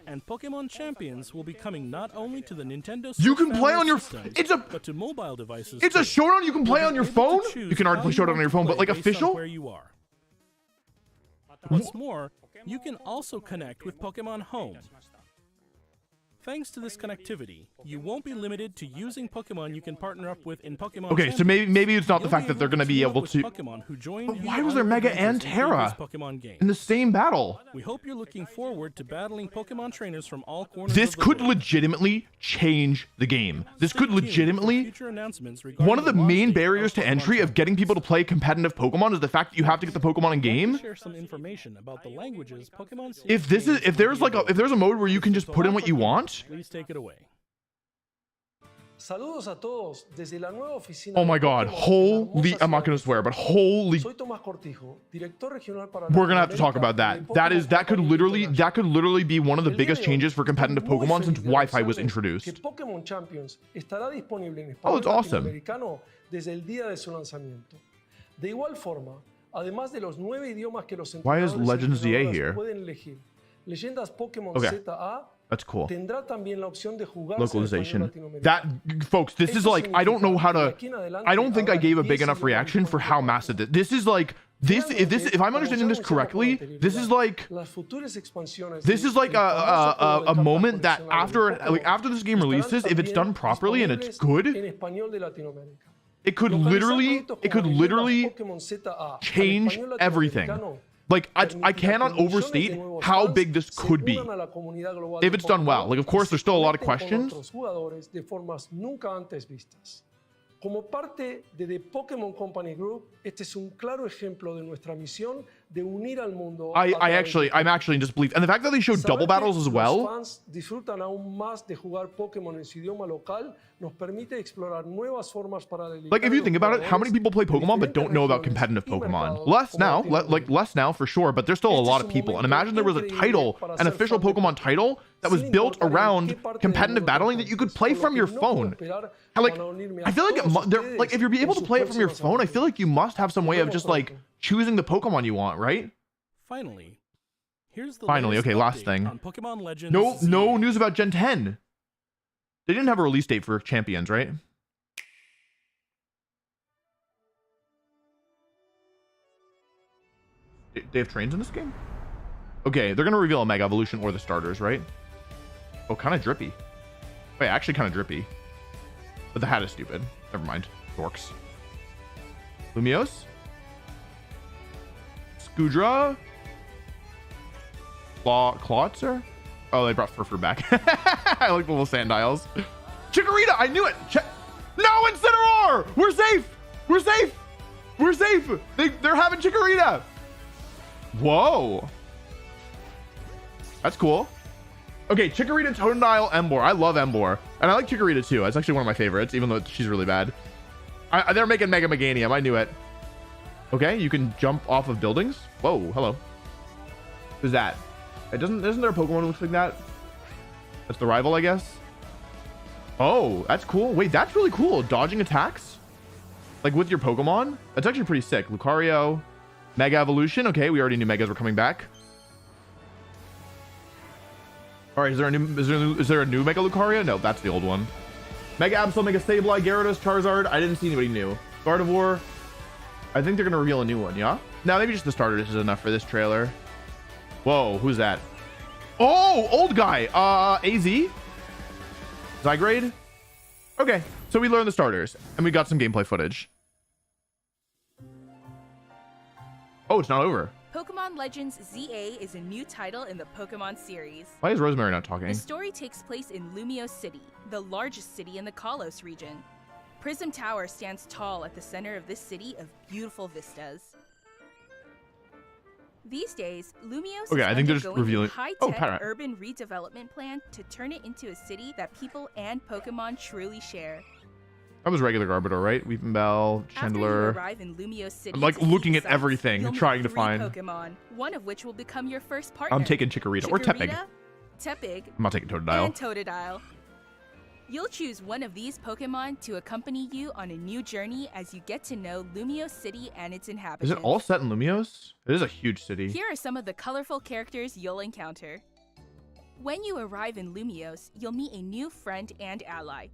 And Pokemon Champions will be coming not only to the Nintendo Switch You can play family on your... systems, It's but to mobile devices a too. Showdown you can play You'll on be your able phone? to choose You can already how play Showdown on want your to phone, but play like based on official? where you are. What's more, you can also connect with Pokemon Home. Thanks to this connectivity, you won't be limited to using Pokemon you can partner up with in Pokemon Okay, so Champions. maybe it's not the You'll fact that they're going to be team up able with to... Pokemon who joined But you why was on there your Mega adventures and in Terra previous Pokemon games. in the same battle? We hope you're looking forward to battling Pokemon trainers from all corners This of the could world. legitimately change the game. This Stay could tuned for legitimately... future announcements regarding One of the launch main date barriers to Pokemon entry of getting people to play competitive Pokemon is the fact that you have to get the Pokemon in game. Share some information about the languages Pokemon If there's a mode where you can just put in what you want. Please take it away. Saludos a todos desde la nueva oficina. Oh my de god, Pokémon en la holy, hermosa I'm not ciudad gonna de swear, but Tijuana. holy, Soy Tomás Cortijo, director regional para we're gonna have to talk about Latinoamérica that. de Pokémon That could Company literally International. be one of the El día biggest de hoy, changes for competitive estoy muy Pokemon feliz since de Wi-Fi was anunciarles introduced. Que Pokémon Champions estará disponible en Oh, español it's awesome. latinoamericano desde el día de su lanzamiento. De igual forma, además de los 9 idiomas que los Why is entrenadores y Legends ZA entrenadoras here? pueden elegir, Leyendas Pokémon Okay. ZA That's cool. tendrá también la opción de jugarse en español Localization. latinoamericano. That, folks, this is like, I don't know how to, I don't think I gave a big enough reaction for how massive this is. Like, if I'm understanding this correctly, this is like a moment that after this game releases, if it's done properly and it's good, it could literally change everything. Like, I cannot overstate how big this could be if it's done well. Like, of course, there's still a lot of questions. Como parte de The Pokémon Company Group, este es un claro ejemplo de nuestra misión de unir al mundo. I'm actually in disbelief. And the fact that they showed double battles as well. Los fans disfrutan aún más de jugar Pokémon en su idioma local, nos permite explorar nuevas formas para Like, if you think about it, how many people play Pokemon but don't know about competitive Pokemon? Less now for sure, but there's still a lot of people. And imagine there was a title, an official Pokemon title that was built around competitive battling that you could play from your phone. Like, I feel like if you're able to play it from your phone, I feel like you must have some way of just like choosing the Pokemon you want, right? Finally, Here's the Finally, latest okay, last update thing. on Pokemon Legends. No, Z. no news about Gen 10. They didn't have a release date for Champions, right? They have trains in this game? Okay, they're gonna reveal a Mega Evolution or the starters, right? Oh, kind of drippy. Wait, actually kind of drippy. But the hat is stupid. Never mind. Dorks. Lumiose? Scudra? Clawitzer? Oh, they brought Furfur back. I like the little Sandiles. Chikorita! I knew it! No, Incineroar! We're safe! We're safe! We're safe! They're having Chikorita! Whoa. That's cool. Okay, Chikorita, Totodile, Emboar. I love Emboar. And I like Chikorita too. It's actually one of my favorites, even though she's really bad. They're making Mega Meganium. I knew it. Okay, you can jump off of buildings. Whoa, hello. Who's that? Isn't there a Pokemon who looks like that? That's the rival, I guess. Oh, that's cool. Wait, that's really cool. Dodging attacks? Like with your Pokemon? That's actually pretty sick. Lucario, Mega Evolution. Okay, we already knew Megas were coming back. All right, is there a new Mega Lucario? No, that's the old one. Mega Absol, Mega Sableye, Gyarados, Charizard. I didn't see anybody new. Gardevoir. I think they're gonna reveal a new one, yeah? Now maybe just the starters is enough for this trailer. Whoa, who's that? Oh, old guy. AZ? Zygrade? Okay, so we learned the starters and we got some gameplay footage. Oh, it's not over. Pokemon Legends ZA is a new title in the Pokemon series. Why is Rosemary not talking? The story takes place in Lumiose City, the largest city in the Kalos region. Prism Tower stands tall at the center of this city of beautiful vistas. These days, Lumiose Okay, is I think they're just undergoing revealing- a high-tech Oh, Parrot. urban redevelopment plan to turn it into a city that people and Pokemon truly share. That was regular Garbodor, right? Weepinbell, After you Chandler. arrive in Lumiose City, I'm, like, to see looking the at sights, everything, you'll meet trying to 3 find- Pokemon, one of which will become your first partner. I'm taking Chikorita or Tepig. Tepig, I'm not taking Totodile. and Totodile. You'll choose one of these Pokemon to accompany you on a new journey as you get to know Lumiose City and its Is inhabitants. it all set in Lumiose? It is a huge city. Here are some of the colorful characters you'll encounter. When you arrive in Lumiose, you'll meet a new friend and ally,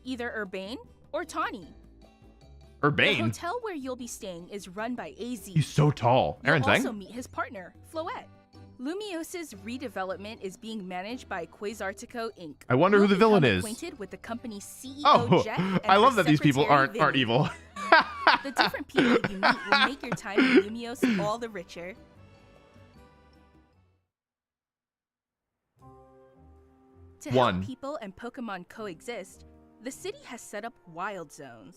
either Urbane or Tawny. The Urbane. hotel where you'll be staying is run by AZ. He's so tall. You'll Aaron also Zhang? meet his partner, Floette. Lumiose's redevelopment is being managed by Quasartico Inc. I wonder who You'll the villain become is. acquainted with the company's CEO, Oh, Jet, and I her love that these people secretary, aren't Vinny. evil. The different people you meet will make your time in Lumiose all the richer. To One. help people and Pokemon coexist, the city has set up wild zones.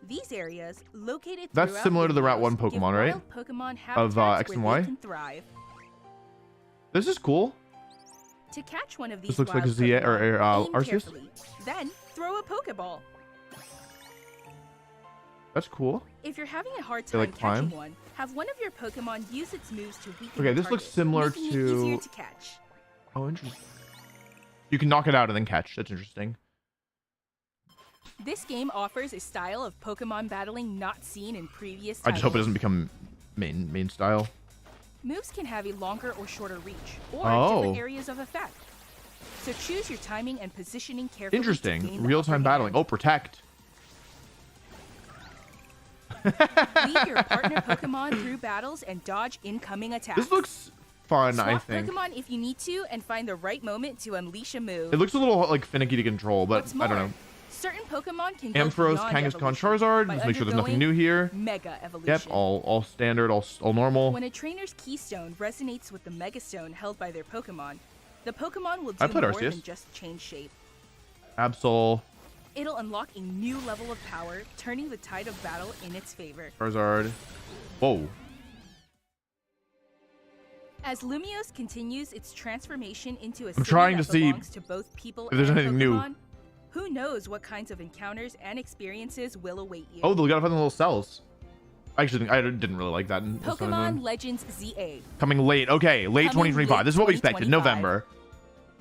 These areas, located That's throughout similar to the Route Lumiose, 1 give Pokemon, right? wild Pokemon Of, habitats X and where Y? they can thrive. This is cool. To catch one of these This looks like wild a ZA or Pokemon, aim Arceus. carefully, then throw a Pokeball. That's cool. If you're having a hard They, time like, catching climb? one, have one of your Pokemon use its moves to weaken Okay, the this looks target, similar making it to- easier to catch. Oh, interesting. You can knock it out and then catch. That's interesting. This game offers a style of Pokemon battling not seen in previous I titles. just hope it doesn't become main style. Moves can have a longer or shorter reach, or Oh. different areas of effect. So choose your timing and positioning carefully. to Interesting. gain the Real-time upper battling. hand. Oh, protect. Lead your partner Pokemon through battles and dodge incoming attacks. This looks fun, I Swap think. Pokemon if you need to and find the right moment to unleash a move. It looks a little like finicky to control, but What's I don't more, know. certain Pokemon can go Ampharos, beyond Kangaskhan, evolution Charizard. by Let's make sure there's nothing undergoing new here. Mega Evolution. Yep, all standard, all normal. When a trainer's keystone resonates with the Megastone held by their Pokemon, the Pokemon will I do played more Arceus. than just change shape. Absol, It'll unlock a new level of power, turning the tide of battle in its favor. Charizard. Whoa. As Lumiose continues its transformation into a I'm city trying that to see belongs to both people if there's and anything new. Pokemon, who knows what kinds of encounters and experiences will await you. Oh, they gotta find the little cells. Actually, I didn't really like that. In Sun and Pokemon Moon. Legends ZA. Coming late. Okay, late Coming 2025. late This is what we expected. 2025. November.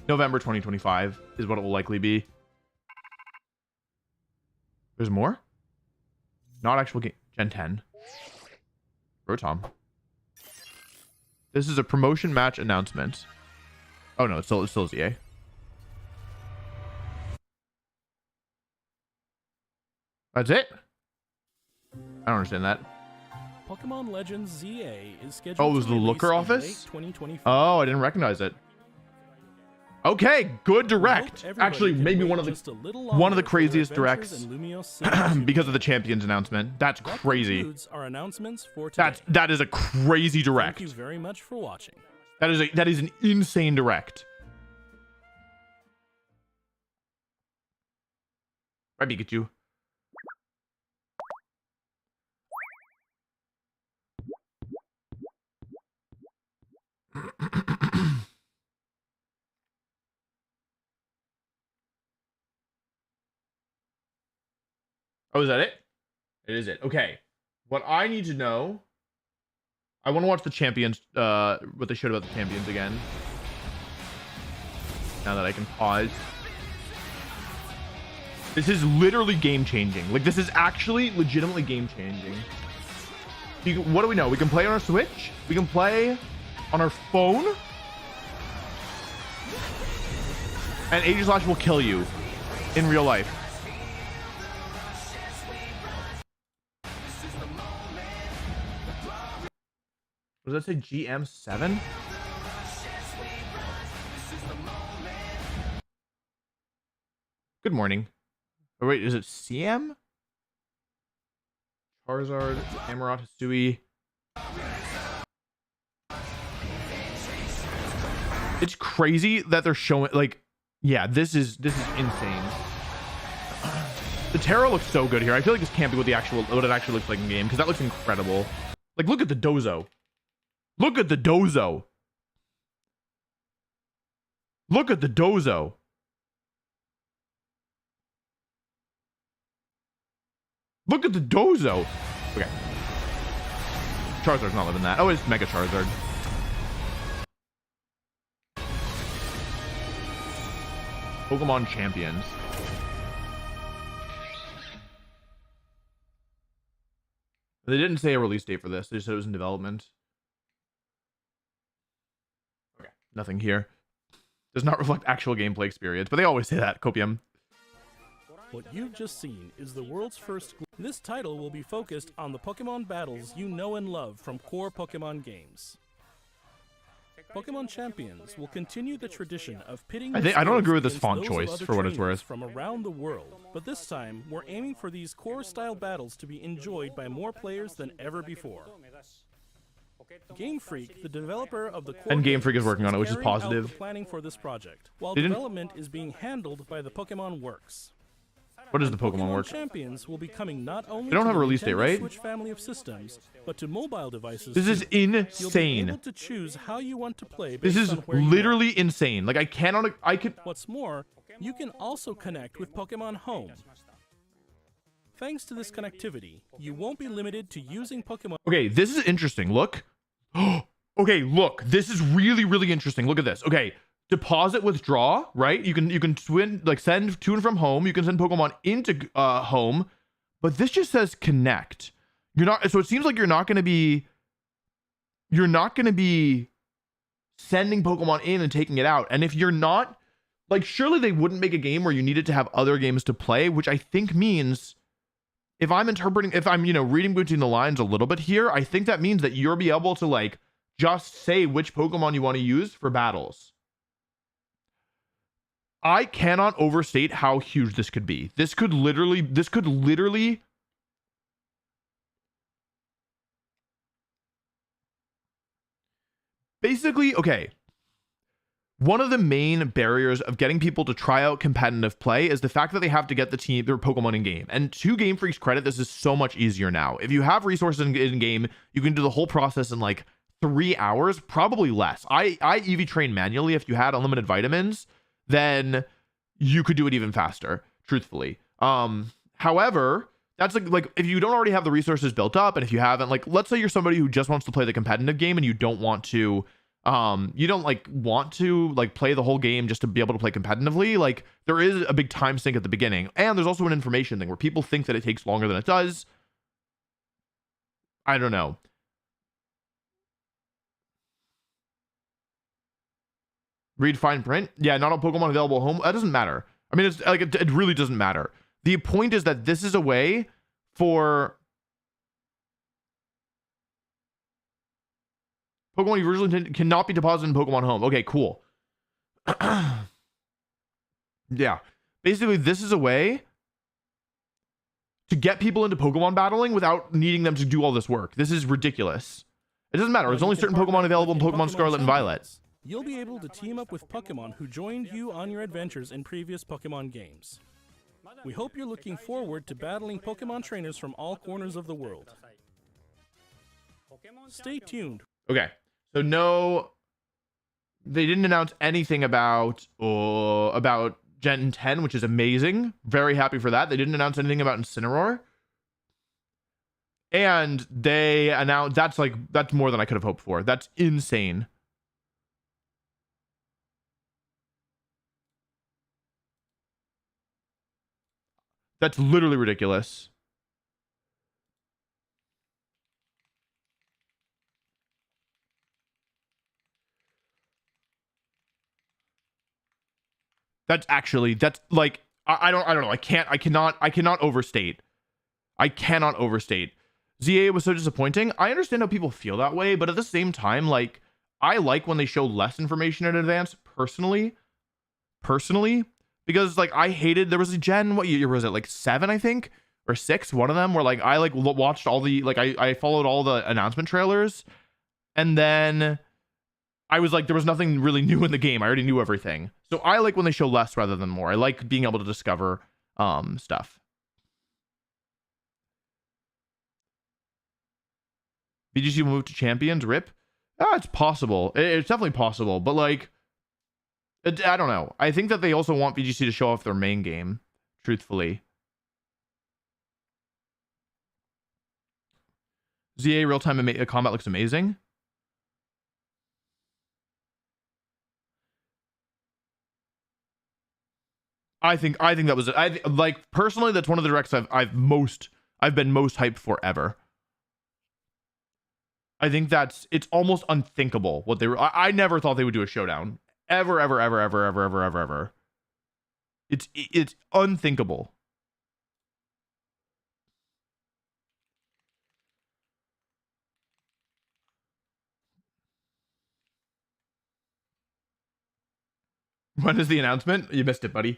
November 2025 is what it will likely be. There's more? Not actual game. Gen 10. Rotom. This is a promotion match announcement. Oh no, it's still ZA. That's it? I don't understand that. Pokemon Legends ZA is scheduled Oh, it was to the release Looker in office? late 2024. Oh, I didn't recognize it. Okay, good direct. We hope everybody Actually, can maybe wait one of just a little the longer for craziest their adventures directs in Lumiose City. because of the Champions announcement. That's That crazy. concludes our announcements for today. That is a crazy direct. Thank you very much for watching. That is an insane direct. Right, Pikachu. Oh, is that it? It is it. Okay. What I need to know, I want to watch the Champions, what they showed about the Champions again. Now that I can pause. This is literally game changing. Like, this is actually legitimately game changing. What do we know? We can play on our Switch. We can play on our phone. And Aegislash will kill you in real life. What does that say? GM7? Good morning. Oh, wait, is it CM? Charizard, Amarant, Hisui. It's crazy that they're showing, like, yeah, this is insane. The Terra looks so good here. I feel like this can't be what it actually looks like in game, because that looks incredible. Like, look at the Dozo. Look at the Dozo. Look at the Dozo. Look at the Dozo. Okay. Charizard's not living that. Oh, it's Mega Charizard. Pokemon Champions. They didn't say a release date for this. They just said it was in development. Okay. Nothing here. Does not reflect actual gameplay experience, but they always say that, Copium. What you've just seen is the world's first. This title will be focused on the Pokemon battles you know and love from core Pokemon games. Pokemon Champions will continue the tradition of pitting. I don't agree with this against font those choice, of other for what it's trainers worth. From around the world, but this time we're aiming for these core-style battles to be enjoyed by more players than ever before. Game Freak, the developer of the core And Game Freak is working on it, which is carrying out positive. the planning for this project, while They didn't- development is being handled by the Pokemon Works. What does the Pokemon work? Champions will be coming not only They don't to have a the release date, Nintendo right? Switch family of systems, but to mobile devices. This is too. You'll be able insane. to choose how you want to play This based is on where you literally insane. Like, I could. What's more, you can also connect with Pokemon Home. Thanks to this connectivity, you won't be limited to using Pokemon. Okay, this is interesting. Look. Okay, look. This is really, really interesting. Look at this. Okay, deposit, withdraw. Right? You can send to and from home. You can send Pokemon into home, but this just says connect. You're not. So it seems like you're not going to be sending Pokemon in and taking it out. And if you're not, like, surely they wouldn't make a game where you needed to have other games to play, which I think means. If I'm reading between the lines a little bit here, I think that means that you'll be able to, like, just say which Pokemon you want to use for battles. I cannot overstate how huge this could be. This could literally basically, okay. One of the main barriers of getting people to try out competitive play is the fact that they have to get their Pokemon in game. And to Game Freak's credit, this is so much easier now. If you have resources in game, you can do the whole process in like 3 hours, probably less. I EV train manually. If you had unlimited vitamins, then you could do it even faster, truthfully. However, that's like if you don't already have the resources built up, and if you haven't, like, let's say you're somebody who just wants to play the competitive game and you don't want to play the whole game just to be able to play competitively. Like, there is a big time sink at the beginning, and there's also an information thing where people think that it takes longer than it does. I don't know. Read fine print. Yeah, not all Pokemon available home. That doesn't matter. I mean, it's like it really doesn't matter. The point is that this is a way for Pokemon you've originally intended cannot be deposited in Pokemon Home. Okay, cool. Yeah. Basically, this is a way to get people into Pokemon battling without needing them to do all this work. This is ridiculous. It doesn't matter. There's only certain Pokemon available in Pokemon Scarlet and Violet. You'll be able to team up with Pokemon who joined you on your adventures in previous Pokemon games. We hope you're looking forward to battling Pokemon trainers from all corners of the world. Stay tuned. Okay. So no, they didn't announce anything about Gen 10, which is amazing. Very happy for that. They didn't announce anything about Incineroar. And they announced that's more than I could have hoped for. That's insane. That's literally ridiculous. That's like I don't know. I cannot overstate. I cannot overstate. ZA was so disappointing. I understand how people feel that way, but at the same time, like I like when they show less information in advance personally, because like I hated there was a Gen, what year was it, like 7 I think or 6, one of them where like I like watched all the like I followed all the announcement trailers, and then I was like there was nothing really new in the game. I already knew everything. So I like when they show less rather than more. I like being able to discover stuff. VGC will move to Champions, rip. It's possible. It's definitely possible, but like I don't know. I think that they also want VGC to show off their main game, truthfully. ZA real-time combat looks amazing. I think that was like personally that's one of the directs I've been most hyped for ever. I think it's almost unthinkable what they were. I never thought they would do a showdown ever. It's unthinkable. When is the announcement? You missed it, buddy.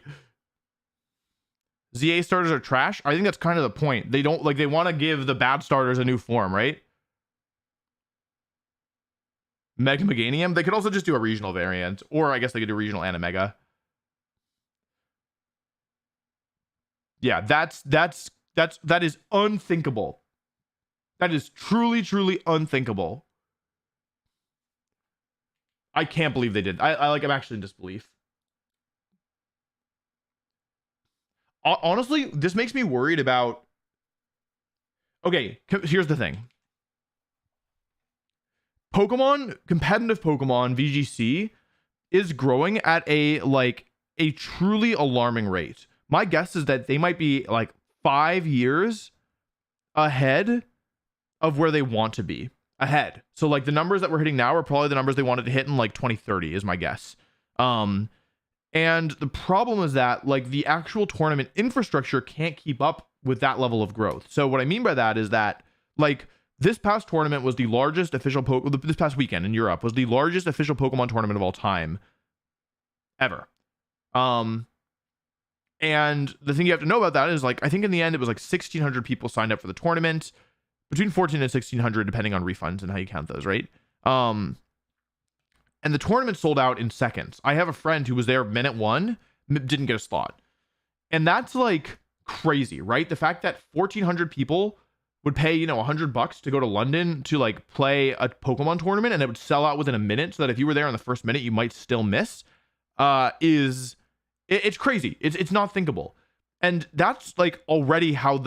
ZA starters are trash. I think that's kind of the point. They don't like, they want to give the bad starters a new form, right? Mega Meganium. They could also just do a regional variant, or I guess they could do regional and a mega. Yeah, that is unthinkable. That is truly unthinkable. I can't believe they did. I'm actually in disbelief. Honestly, this makes me worried about. Okay, here's the thing. Competitive Pokemon VGC is growing at a truly alarming rate. My guess is that they might be like 5 years ahead of where they want to be. Ahead. So like the numbers that we're hitting now are probably the numbers they wanted to hit in like 2030 is my guess. And the problem is that like the actual tournament infrastructure can't keep up with that level of growth. So what I mean by that is that like this past tournament was the largest official this past weekend in Europe was the largest official Pokemon tournament of all time ever. And the thing you have to know about that is like I think in the end it was like 1,600 people signed up for the tournament, between 1,400 and 1,600 depending on refunds and how you count those, right? And the tournament sold out in seconds. I have a friend who was there minute 1, didn't get a slot. And that's like crazy, right? The fact that 1,400 people would pay, $100 to go to London to like play a Pokemon tournament and it would sell out within a minute so that if you were there in the first minute, you might still miss, it's crazy. It's not thinkable. And that's like already how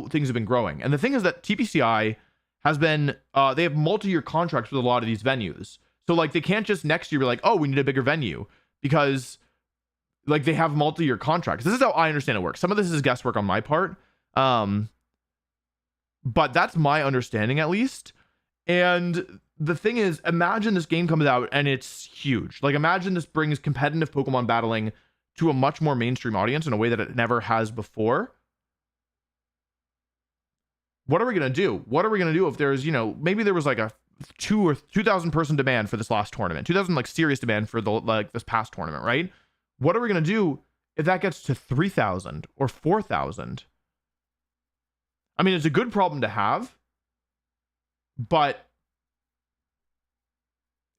things have been growing. And the thing is that TPCI has been, they have multi-year contracts with a lot of these venues. So like they can't just next year be like, oh, we need a bigger venue, because like they have multi-year contracts. This is how I understand it works. Some of this is guesswork on my part. But that's my understanding at least. And the thing is, imagine this game comes out and it's huge. Like, imagine this brings competitive Pokemon battling to a much more mainstream audience in a way that it never has before. What are we going to do? What are we going to do if there's, you know, maybe there was like a 2,000 person demand for this last tournament, 2,000 like serious demand for the like this past tournament, right? What are we going to do if that gets to 3,000 or 4,000? I mean, it's a good problem to have, but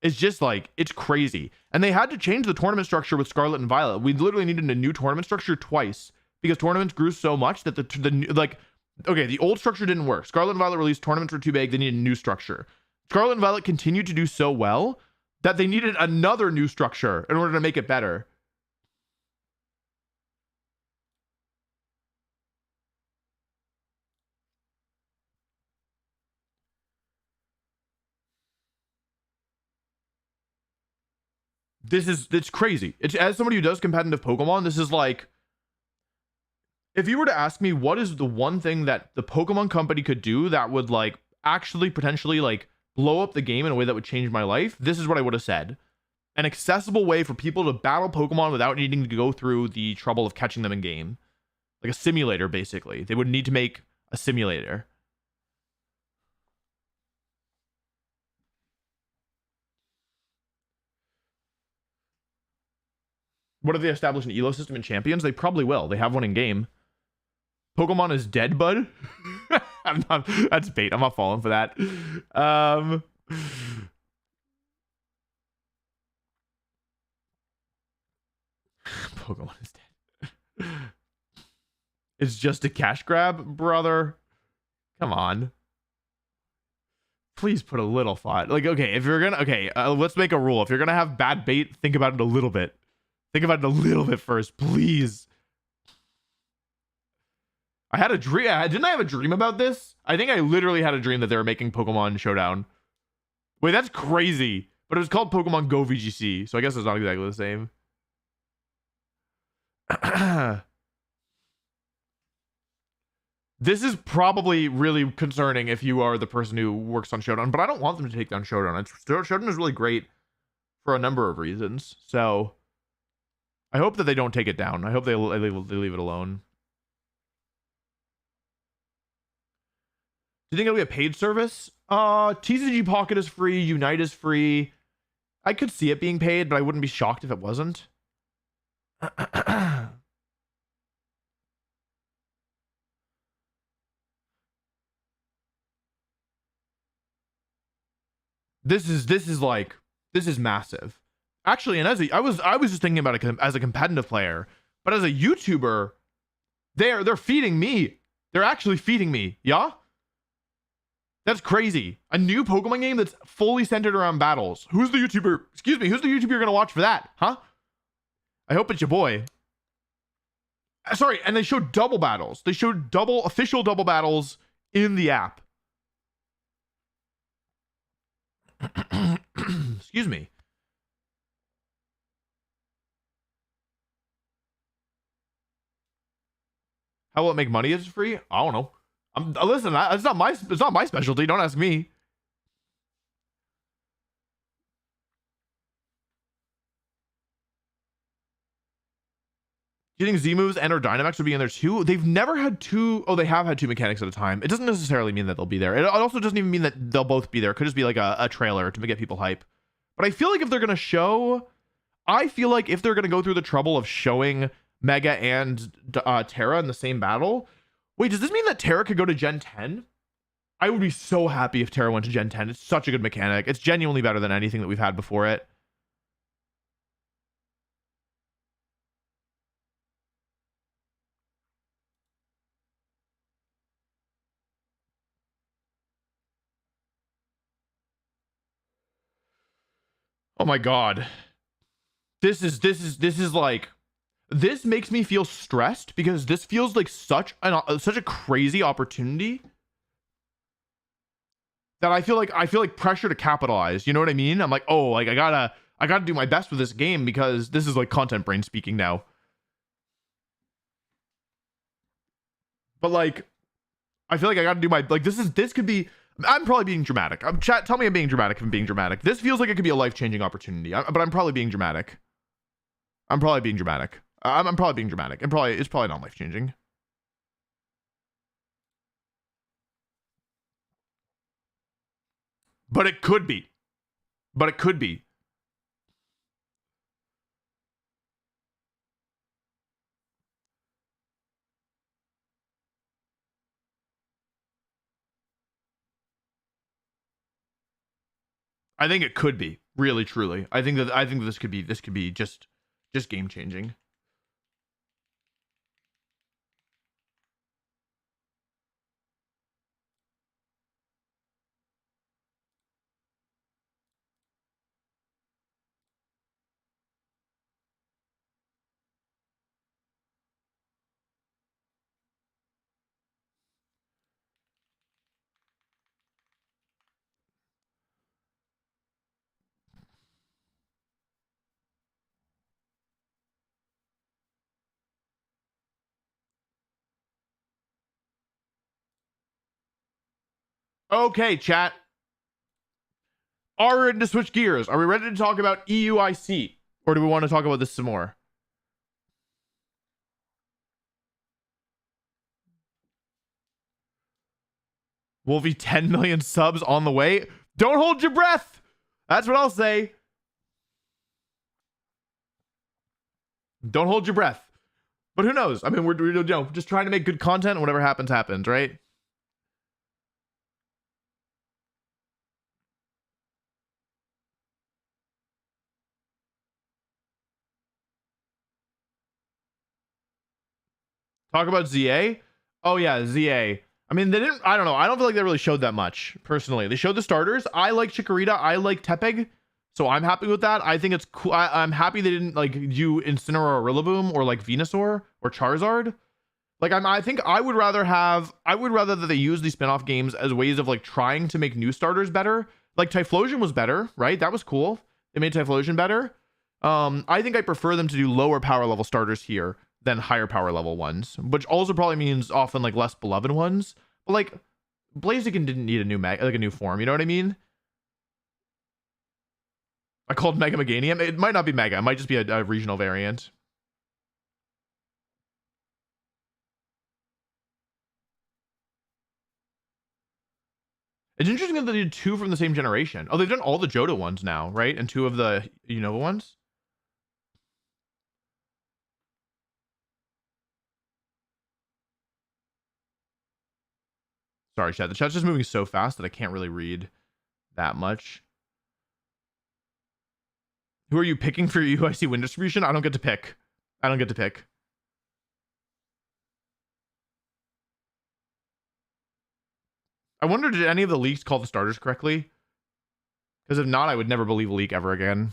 it's just like, it's crazy. And they had to change the tournament structure with Scarlet and Violet. We literally needed a new tournament structure twice because tournaments grew so much that the old structure didn't work. Scarlet and Violet released tournaments were too big. They needed a new structure. Scarlet and Violet continued to do so well that they needed another new structure in order to make it better. It's crazy. It's, as somebody who does competitive Pokemon, this is like, if you were to ask me what is the one thing that the Pokemon company could do that would like actually potentially like blow up the game in a way that would change my life, this is what I would have said. An accessible way for people to battle Pokemon without needing to go through the trouble of catching them in game. Like a simulator, basically. They would need to make a simulator. What if they establish an ELO system in Champions? They probably will. They have one in game. Pokemon is dead, bud. That's bait. I'm not falling for that. Pokemon is dead. It's just a cash grab, brother. Come on. Please put a little thought. Like, okay, if you're gonna, let's make a rule. If you're gonna have bad bait, think about it a little bit. Think about it a little bit first, please. I had a dream. Didn't I have a dream about this? I think I literally had a dream that they were making Pokemon Showdown. Wait, that's crazy. But it was called Pokemon Go VGC, so I guess it's not exactly the same. This is probably really concerning if you are the person who works on Showdown, but I don't want them to take down Showdown. Showdown is really great for a number of reasons, so I hope that they don't take it down. I hope they leave it alone. Do you think it'll be a paid service? TCG Pocket is free. Unite is free. I could see it being paid, but I wouldn't be shocked if it wasn't. This is massive. Actually, and I was just thinking about it as a competitive player, but as a YouTuber, they're feeding me. They're actually feeding me. Yeah? That's crazy. A new Pokemon game that's fully centered around battles. Who's the YouTuber gonna watch for that? Huh? I hope it's your boy. Sorry, and they showed double battles. They showed official double battles in the app. Excuse me. How will it make money? It's free? I don't know. Listen, it's not my specialty. Don't ask me. Do you think Z-Moves and or Dynamax would be in there too? They've never had two. Oh, they have had two mechanics at a time. It doesn't necessarily mean that they'll be there. It also doesn't even mean that they'll both be there. It could just be like a trailer to get people hype. But I feel like if they're going to show, I feel like if they're going to go through the trouble of showing Mega and Terra in the same battle. Wait, does this mean that Terra could go to Gen 10? I would be so happy if Terra went to Gen 10. It's such a good mechanic. It's genuinely better than anything that we've had before it. Oh my god. This makes me feel stressed because this feels like such a crazy opportunity that I feel like pressure to capitalize. You know what I mean? I'm like, oh, like I gotta do my best with this game because this is like content brain speaking now. But like, I feel like I gotta do my, like, this could be, I'm probably being dramatic. Chat, tell me I'm being dramatic if I'm being dramatic. This feels like it could be a life-changing opportunity, but I'm probably being dramatic. I'm probably being dramatic. I'm probably being dramatic. It's probably not life-changing. But it could be. But it could be. I think it could be, really, truly. I think this could be just game changing. Okay, chat. Are we ready to switch gears? Are we ready to talk about EUIC? Or do we want to talk about this some more? Wolfie, 10 million subs on the way. Don't hold your breath. That's what I'll say. Don't hold your breath. But who knows? I mean, we're just trying to make good content, and whatever happens, happens, right? Talk about ZA? Oh yeah, ZA. I mean, they didn't. I don't know. I don't feel like they really showed that much personally. They showed the starters. I like Chikorita. I like Tepig, so I'm happy with that. I think it's cool. I'm happy they didn't like do Incineroar or Rillaboom or like Venusaur or Charizard. Like I think I would rather that they use these spin-off games as ways of like trying to make new starters better. Like Typhlosion was better, right? That was cool. They made Typhlosion better. I think I prefer them to do lower power level starters here than higher power level ones, which also probably means often like less beloved ones. But like Blaziken didn't need a new form, you know what I mean? I called Mega Meganium. It might not be Mega, it might just be a regional variant. It's interesting that they did 2 from the same generation. Oh, they've done all the Johto ones now, right? And 2 of the Unova ones. Sorry, chat. The chat's just moving so fast that I can't really read that much. Who are you picking for your UIC win distribution? I don't get to pick. I don't get to pick. I wonder, did any of the leaks call the starters correctly? Because if not, I would never believe a leak ever again.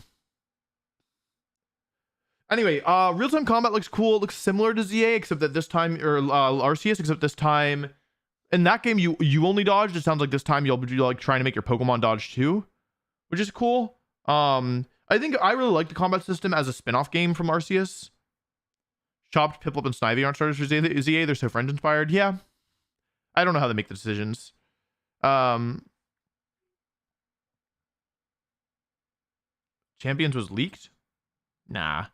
Anyway, real-time combat looks cool. It looks similar to ZA, except that this time, or Arceus, except this time, in that game, you only dodged. It sounds like this time you'll be like trying to make your Pokemon dodge too, which is cool. I think I really like the combat system as a spin-off game from Arceus. Chopped, Piplup, and Snivy aren't starters for ZA. They're so French-inspired. Yeah. I don't know how they make the decisions. Champions was leaked? Nah.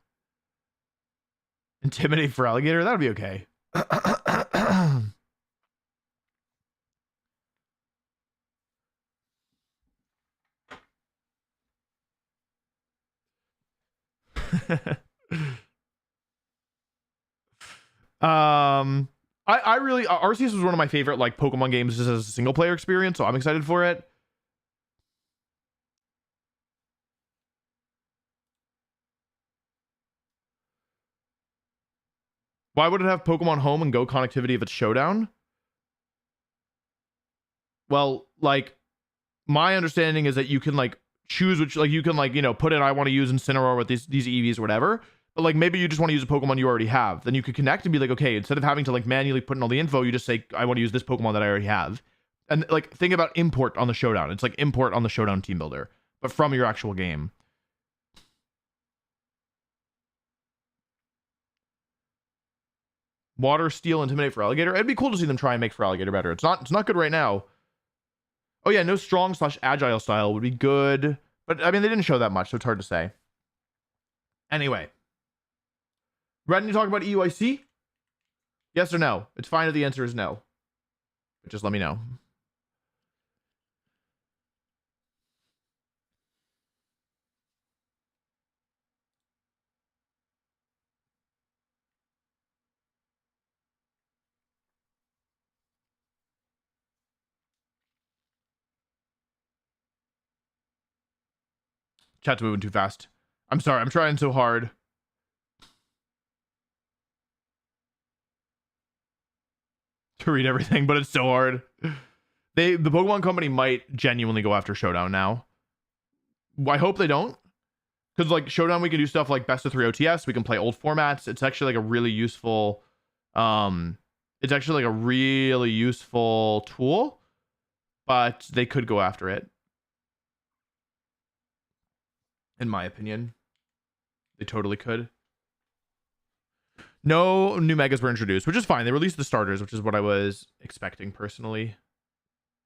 Intimidate for Alligator? That would be okay. I really Arceus was one of my favorite like Pokemon games just as a single player experience, so I'm excited for it. Why would it have Pokemon Home and Go connectivity if it's Showdown? Well, like my understanding is that you can like choose which, like you can like, you know, put in I want to use Incineroar with these EVs or whatever. But like maybe you just want to use a Pokemon you already have. Then you could connect and be like, okay, instead of having to like manually put in all the info, you just say I want to use this Pokemon that I already have. And like think about import on the Showdown. It's like import on the Showdown team builder, but from your actual game. Water, Steel, Intimidate for Alligator. It'd be cool to see them try and make for Alligator better. It's not good right now. Oh yeah, no strong / agile style would be good. But I mean, they didn't show that much, so it's hard to say. Anyway. Ready to talk about EUIC? Yes or no? It's fine if the answer is no. But just let me know. Chat's moving too fast. I'm sorry, I'm trying so hard. To read everything, but it's so hard. The Pokemon Company might genuinely go after Showdown now. I hope they don't. Because like Showdown, we can do stuff like best of 3 OTS. We can play old formats. It's actually like a really useful tool, but they could go after it. In my opinion, they totally could. No new megas were introduced, which is fine. They released the starters, which is what I was expecting personally.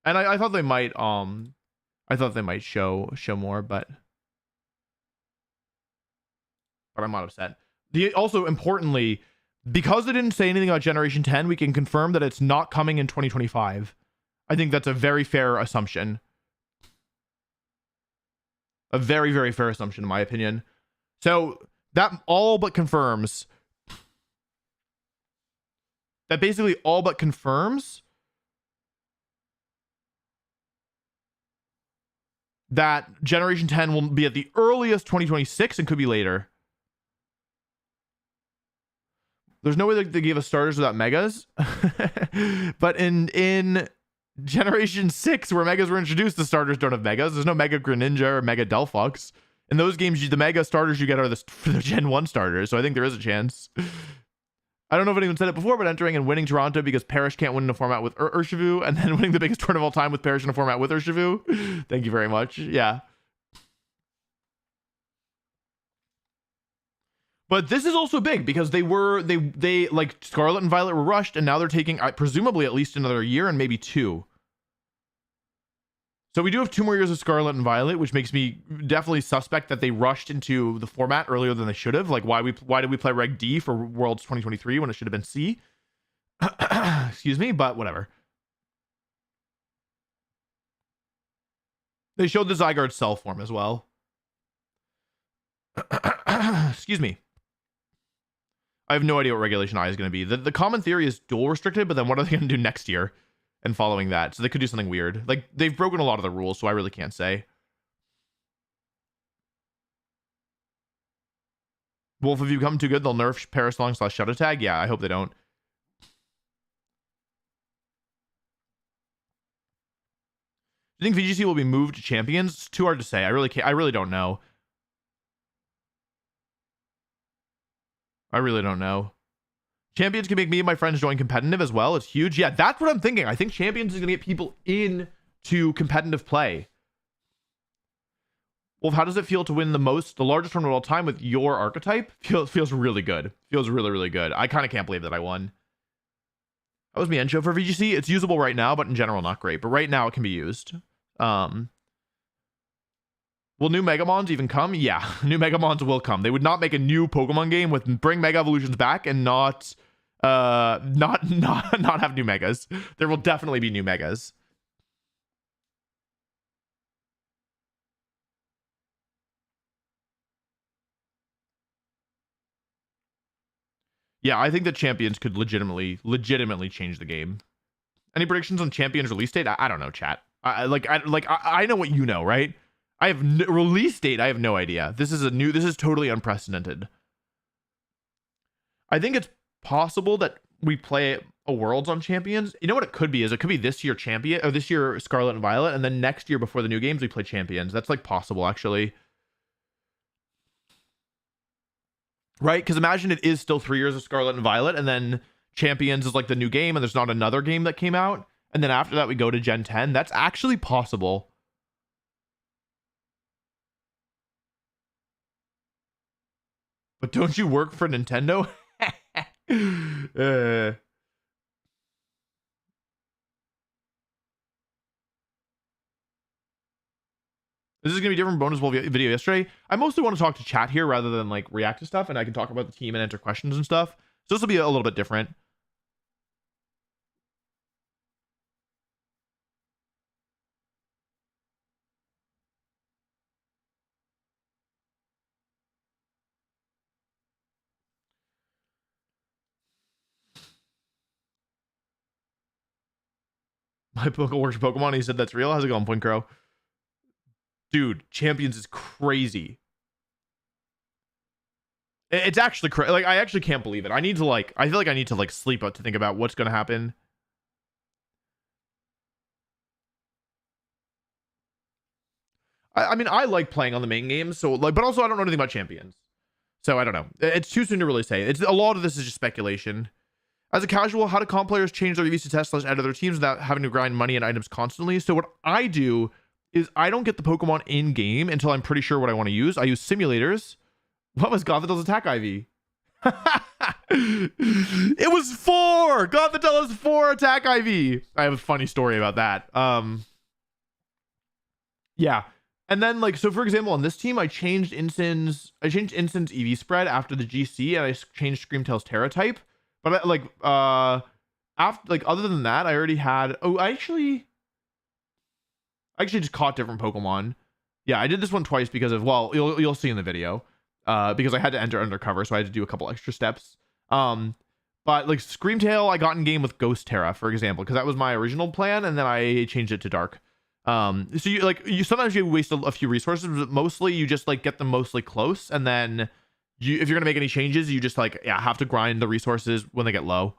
And I thought they might show more, but I'm not upset. Also importantly, because they didn't say anything about Generation 10, we can confirm that it's not coming in 2025. I think that's a very fair assumption. A very, very fair assumption, in my opinion. So that all but confirms. That basically all but confirms that Generation 10 will be at the earliest 2026 and could be later. There's no way that they gave us starters without megas. But in Generation 6, where megas were introduced, the starters don't have megas. There's no Mega Greninja or Mega Delphox. In those games, the mega starters you get are the Gen 1 starters, so I think there is a chance. I don't know if anyone said it before, but entering and winning Toronto because Parrish can't win in a format with Urshifu, and then winning the biggest tournament of all time with Parrish in a format with Urshifu. Thank you very much. Yeah. But this is also big because they like Scarlet and Violet were rushed, and now they're taking presumably at least another year and maybe 2. So we do have 2 more years of Scarlet and Violet, which makes me definitely suspect that they rushed into the format earlier than they should have. Like why did we play Reg D for Worlds 2023 when it should have been C? Excuse me, but whatever. They showed the Zygarde cell form as well. Excuse me. I have no idea what Regulation I is going to be. The common theory is dual restricted, but then what are they going to do next year and following that? So they could do something weird. Like, they've broken a lot of the rules, so I really can't say. Wolf, if you become too good, they'll nerf Paraslong / Shadow Tag. Yeah, I hope they don't. Do you think VGC will be moved to Champions? It's too hard to say. I really don't know. I really don't know. Champions can make me and my friends join competitive as well. It's huge. Yeah, that's what I'm thinking. I think Champions is going to get people into competitive play. Wolf, how does it feel to win the largest tournament of all time with your archetype? Feels really good. Feels really, really good. I kind of can't believe that I won. That was Mienshao for VGC. It's usable right now, but in general, not great. But right now, it can be used. Will new Megamons even come? Yeah, new Megamons will come. They would not make a new Pokemon game with bring Mega Evolutions back and not have new Megas. There will definitely be new Megas. Yeah, I think that Champions could legitimately change the game. Any predictions on Champions release date? I don't know, chat. I know what you know, right? I have release date. I have no idea. This is totally unprecedented. I think it's possible that we play a Worlds on Champions. You know what it could be? It could be this year Champion or this year Scarlet and Violet, and then next year before the new games we play Champions. That's like possible actually. Right? Because imagine it is still 3 years of Scarlet and Violet, and then Champions is like the new game, and there's not another game that came out, and then after that we go to Gen 10. That's actually possible. But don't you work for Nintendo? This is gonna be different bonus video yesterday. I mostly want to talk to chat here rather than like react to stuff, and I can talk about the team and answer questions and stuff. So this will be a little bit different. My Pokemon works for Pokemon. He said that's real. How's it going, Point Crow? Dude, Champions is crazy. It's actually crazy. Like, I actually can't believe it. I need to like, I feel like I need to like sleep out to think about what's gonna happen. I mean, I like playing on the main game, so like, but also I don't know anything about Champions, so I don't know. It's too soon to really say. It's a lot of this is just speculation. As a casual, how do comp players change their EVs to test / add to their teams without having to grind money and items constantly? So what I do is I don't get the Pokemon in game until I'm pretty sure what I want to use. I use simulators. What was Gothitell's attack IV? It was 4. Gothitell's 4 attack IV. I have a funny story about that. Yeah. And then like, so for example, on this team, I changed Instin's EV spread after the GC, and I changed Screamtail's Terra type. But after like other than that, I already had. Oh, I actually just caught different Pokemon. Yeah, I did this one twice because of, well, you'll see in the video. Because I had to enter undercover, so I had to do a couple extra steps. But like Screamtail, I got in game with Ghost Terra, for example, because that was my original plan, and then I changed it to Dark. So you sometimes you waste a few resources, but mostly you just like get them mostly close, and then if you're gonna make any changes, you just like have to grind the resources when they get low.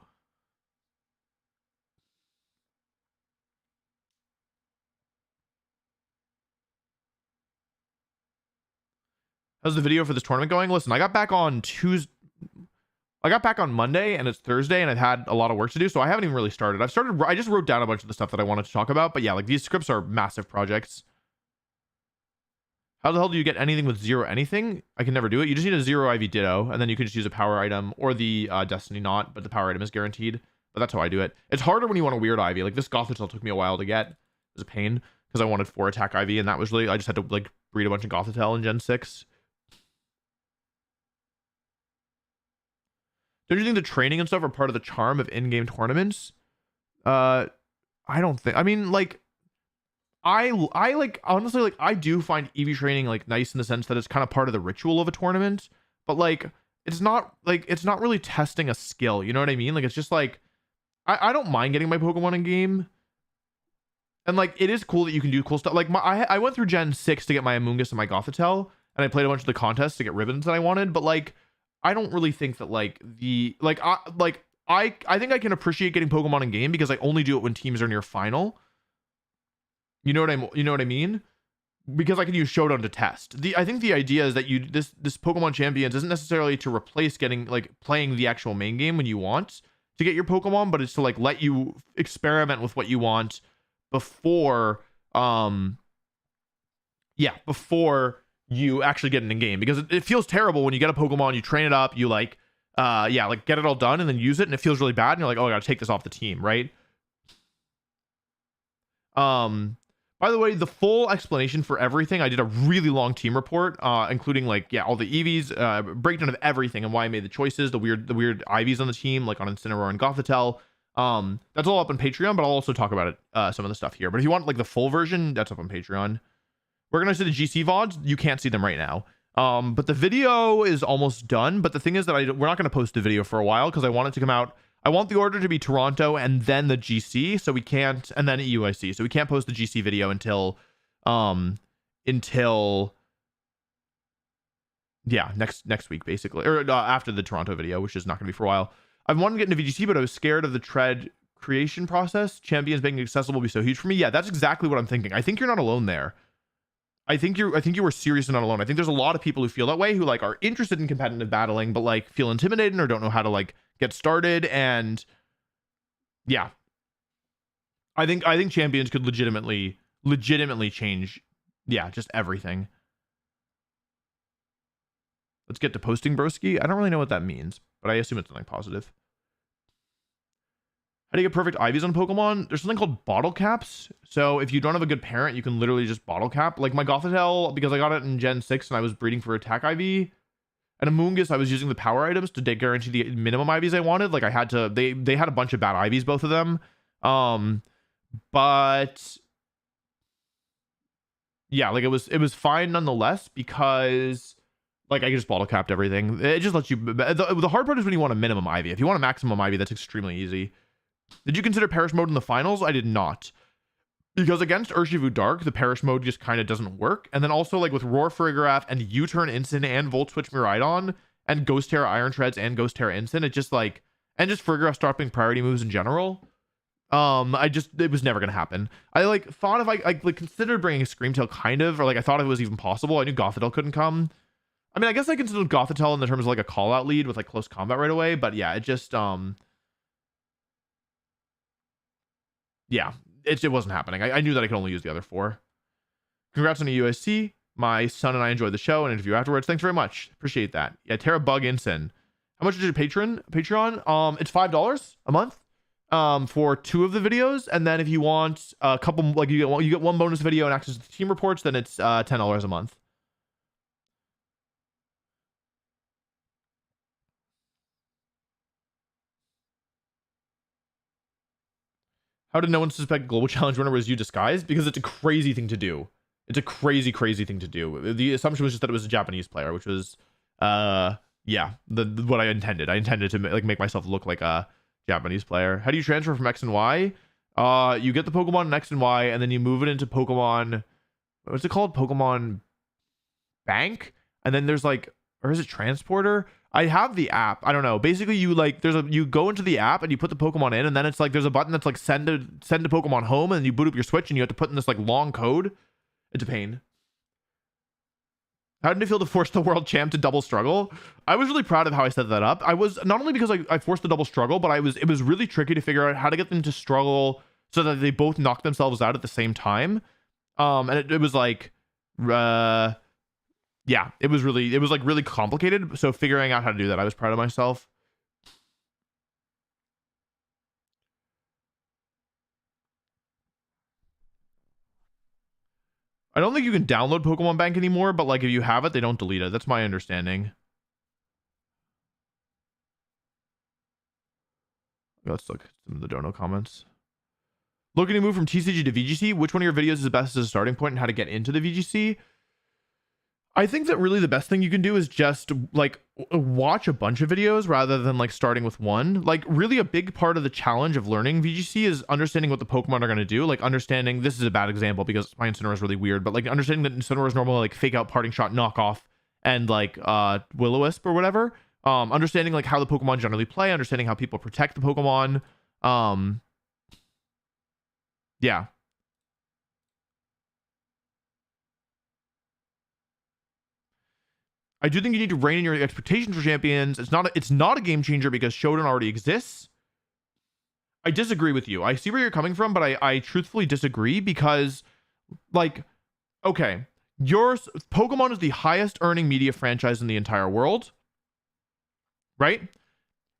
How's the video for this tournament going? Listen, I got back on Monday, and it's Thursday, and I've had a lot of work to do, so I haven't even really started. I just wrote down a bunch of the stuff that I wanted to talk about, but yeah, like these scripts are massive projects. How the hell do you get anything with 0 anything? I can never do it. You just need a 0 IV Ditto, and then you can just use a power item or the Destiny Knot, but the power item is guaranteed. But that's how I do it. It's harder when you want a weird IV. Like this Gothitell took me a while to get. It was a pain because I wanted 4 attack IV, and that was really, I just had to like breed a bunch of Gothitell in Gen 6. Don't you think the training and stuff are part of the charm of in-game tournaments? I don't think. I mean, like, I like, honestly, like, I do find EV training like nice in the sense that it's kind of part of the ritual of a tournament, but like it's not really testing a skill, you know what I mean? Like it's just like I don't mind getting my Pokemon in game, and like it is cool that you can do cool stuff. Like I went through Gen 6 to get my Amoonguss and my Gothitell, and I played a bunch of the contests to get ribbons that I wanted, but like I don't really think that I think I can appreciate getting Pokemon in game because I only do it when teams are near final. You know what I mean? Because I can use Showdown to test. I think the idea is that this Pokemon Champions isn't necessarily to replace getting like playing the actual main game when you want to get your Pokemon, but it's to like let you experiment with what you want before you actually get it in game, because it feels terrible when you get a Pokemon, you train it up, you like get it all done and then use it, and it feels really bad, and you're like, oh, I gotta take this off the team, right? By the way, the full explanation for everything, I did a really long team report, including like all the EVs, breakdown of everything and why I made the choices, the weird IVs on the team, like on Incineroar and Gothitell. That's all up on Patreon, but I'll also talk about it, some of the stuff here. But if you want like the full version, that's up on Patreon. We're gonna see the GC VODs. You can't see them right now. But the video is almost done. But the thing is that we're not gonna post the video for a while because I want it to come out. I want the order to be Toronto and then the GC, so we can't, and then EUIC, so we can't post the GC video until next week basically, or after the Toronto video, which is not gonna be for a while. I've wanted to get into VGC, but I was scared of the tread creation process. Champions being accessible will be so huge for me. Yeah, that's exactly what I'm thinking. I think you're not alone there. I think you were serious and not alone. I think there's a lot of people who feel that way, who like are interested in competitive battling, but like feel intimidated or don't know how to like get started. And yeah, I think Champions could legitimately change, just everything. Let's get to posting, broski. I don't really know what that means, but I assume it's something positive. How do you get perfect IVs on Pokemon? There's something called bottle caps. So if you don't have a good parent, you can literally just bottle cap. Like my Gothitelle, because I got it in Gen 6 and I was breeding for attack IV. And a Moongus, I was using the power items to guarantee the minimum IVs I wanted. Like I had to, they had a bunch of bad IVs, both of them. But yeah, like it was fine nonetheless, because like I just bottle capped everything. It just lets you, the hard part is when you want a minimum IV. If you want a maximum IV, that's extremely easy. Did you consider Perish mode in the finals? I did not. Because against Urshifu Dark, the Perish mode just kind of doesn't work. And then also like with Roar Farigiraf and U-Turn Instant and Volt Switch Miraidon and Ghost Terra Iron Shreds and Ghost Terra Instant, it just like, and just Farigiraf stopping priority moves in general. It was never gonna happen. I like thought if I like considered bringing a Screamtail kind of, or like I thought it was even possible. I knew Gothitelle couldn't come. I mean, I guess I considered Gothitelle in the terms of like a call out lead with like close combat right away, but yeah, it just yeah, it wasn't happening. I knew that I could only use the other 4. Congrats on the USC. My son and I enjoyed the show and interview afterwards. Thanks very much. Appreciate that. Yeah, Terra Bug Inson. How much is your Patreon? It's $5 a month for 2 of the videos. And then if you want a couple, like you get 1 bonus video and access to the team reports, then it's $10 a month. How did no one suspect Global Challenge winner was you disguised? Because it's a crazy thing to do. It's a crazy thing to do. The assumption was just that it was a Japanese player, which was, yeah, what I intended. I intended to make myself look like a Japanese player. How do you transfer from X and Y? You get the Pokemon in X and Y, and then you move it into Pokemon. What's it called? Pokemon Bank, and then there's like, or is it Transporter? I have the app. I don't know. Basically, you go into the app and you put the Pokemon in, and then it's like there's a button that's like send a Pokemon home, and you boot up your Switch and you have to put in this like long code. It's a pain. How did it feel to force the world champ to double struggle? I was really proud of how I set that up. I was not only because I forced the double struggle, but it was really tricky to figure out how to get them to struggle so that they both knock themselves out at the same time. And it was like, yeah, it was like really complicated. So figuring out how to do that, I was proud of myself. I don't think you can download Pokemon Bank anymore, but like if you have it, they don't delete it. That's my understanding. Let's look at some of the dono comments. Looking to move from TCG to VGC. Which one of your videos is best as a starting point and how to get into the VGC? I think that really the best thing you can do is just like watch a bunch of videos rather than like starting with one. Like really a big part of the challenge of learning VGC is understanding what the Pokemon are going to do. Like understanding, this is a bad example because my Incineroar is really weird, but like understanding that Incineroar is normally like fake out, parting shot, knockoff, and like Will-O-Wisp or whatever. Understanding like how the Pokemon generally play, understanding how people protect the Pokemon. Yeah. I do think you need to rein in your expectations for champions. It's not a game changer because Shodan already exists. I disagree with you. I see where you're coming from, but I truthfully disagree because, like, okay, Pokemon is the highest earning media franchise in the entire world, right?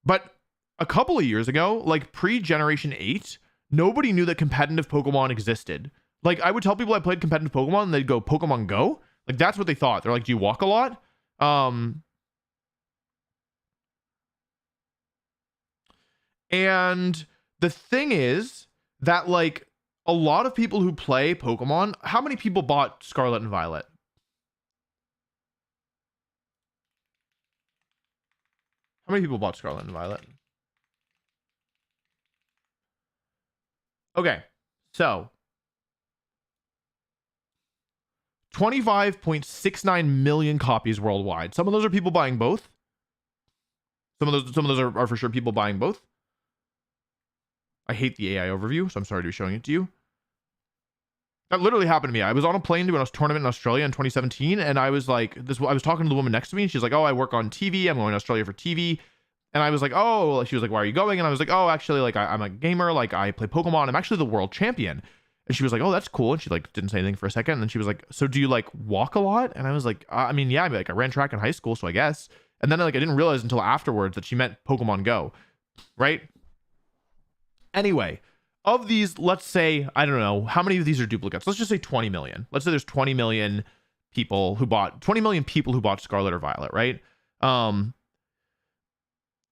But a couple of years ago, like pre-Generation 8, nobody knew that competitive Pokemon existed. Like, I would tell people I played competitive Pokemon and they'd go, Pokemon Go? Like, that's what they thought. They're like, do you walk a lot? And the thing is that like a lot of people who play Pokemon, how many people bought Scarlet and Violet? How many people bought Scarlet and Violet? Okay, so 25.69 million copies worldwide. Some of those are people buying both. Some of those are for sure people buying both. I hate the AI overview, so I'm sorry to be showing it to you. That literally happened to me. I was on a plane to a tournament in Australia in 2017, and I was like, I was talking to the woman next to me, and she's like, oh, I work on TV. I'm going to Australia for TV. And I was like, oh, she was like, why are you going? And I was like, oh, actually, like, I'm a gamer. Like, I play Pokemon. I'm actually the world champion. And she was like, oh, that's cool. And she like didn't say anything for a second. And then she was like, so do you like walk a lot? And I was like, I mean, yeah, I ran track in high school, so I guess. And then like I didn't realize until afterwards that she meant Pokemon Go, right? Anyway, of these, let's say, I don't know, how many of these are duplicates? Let's just say 20 million. Let's say there's 20 million people who bought Scarlet or Violet, right?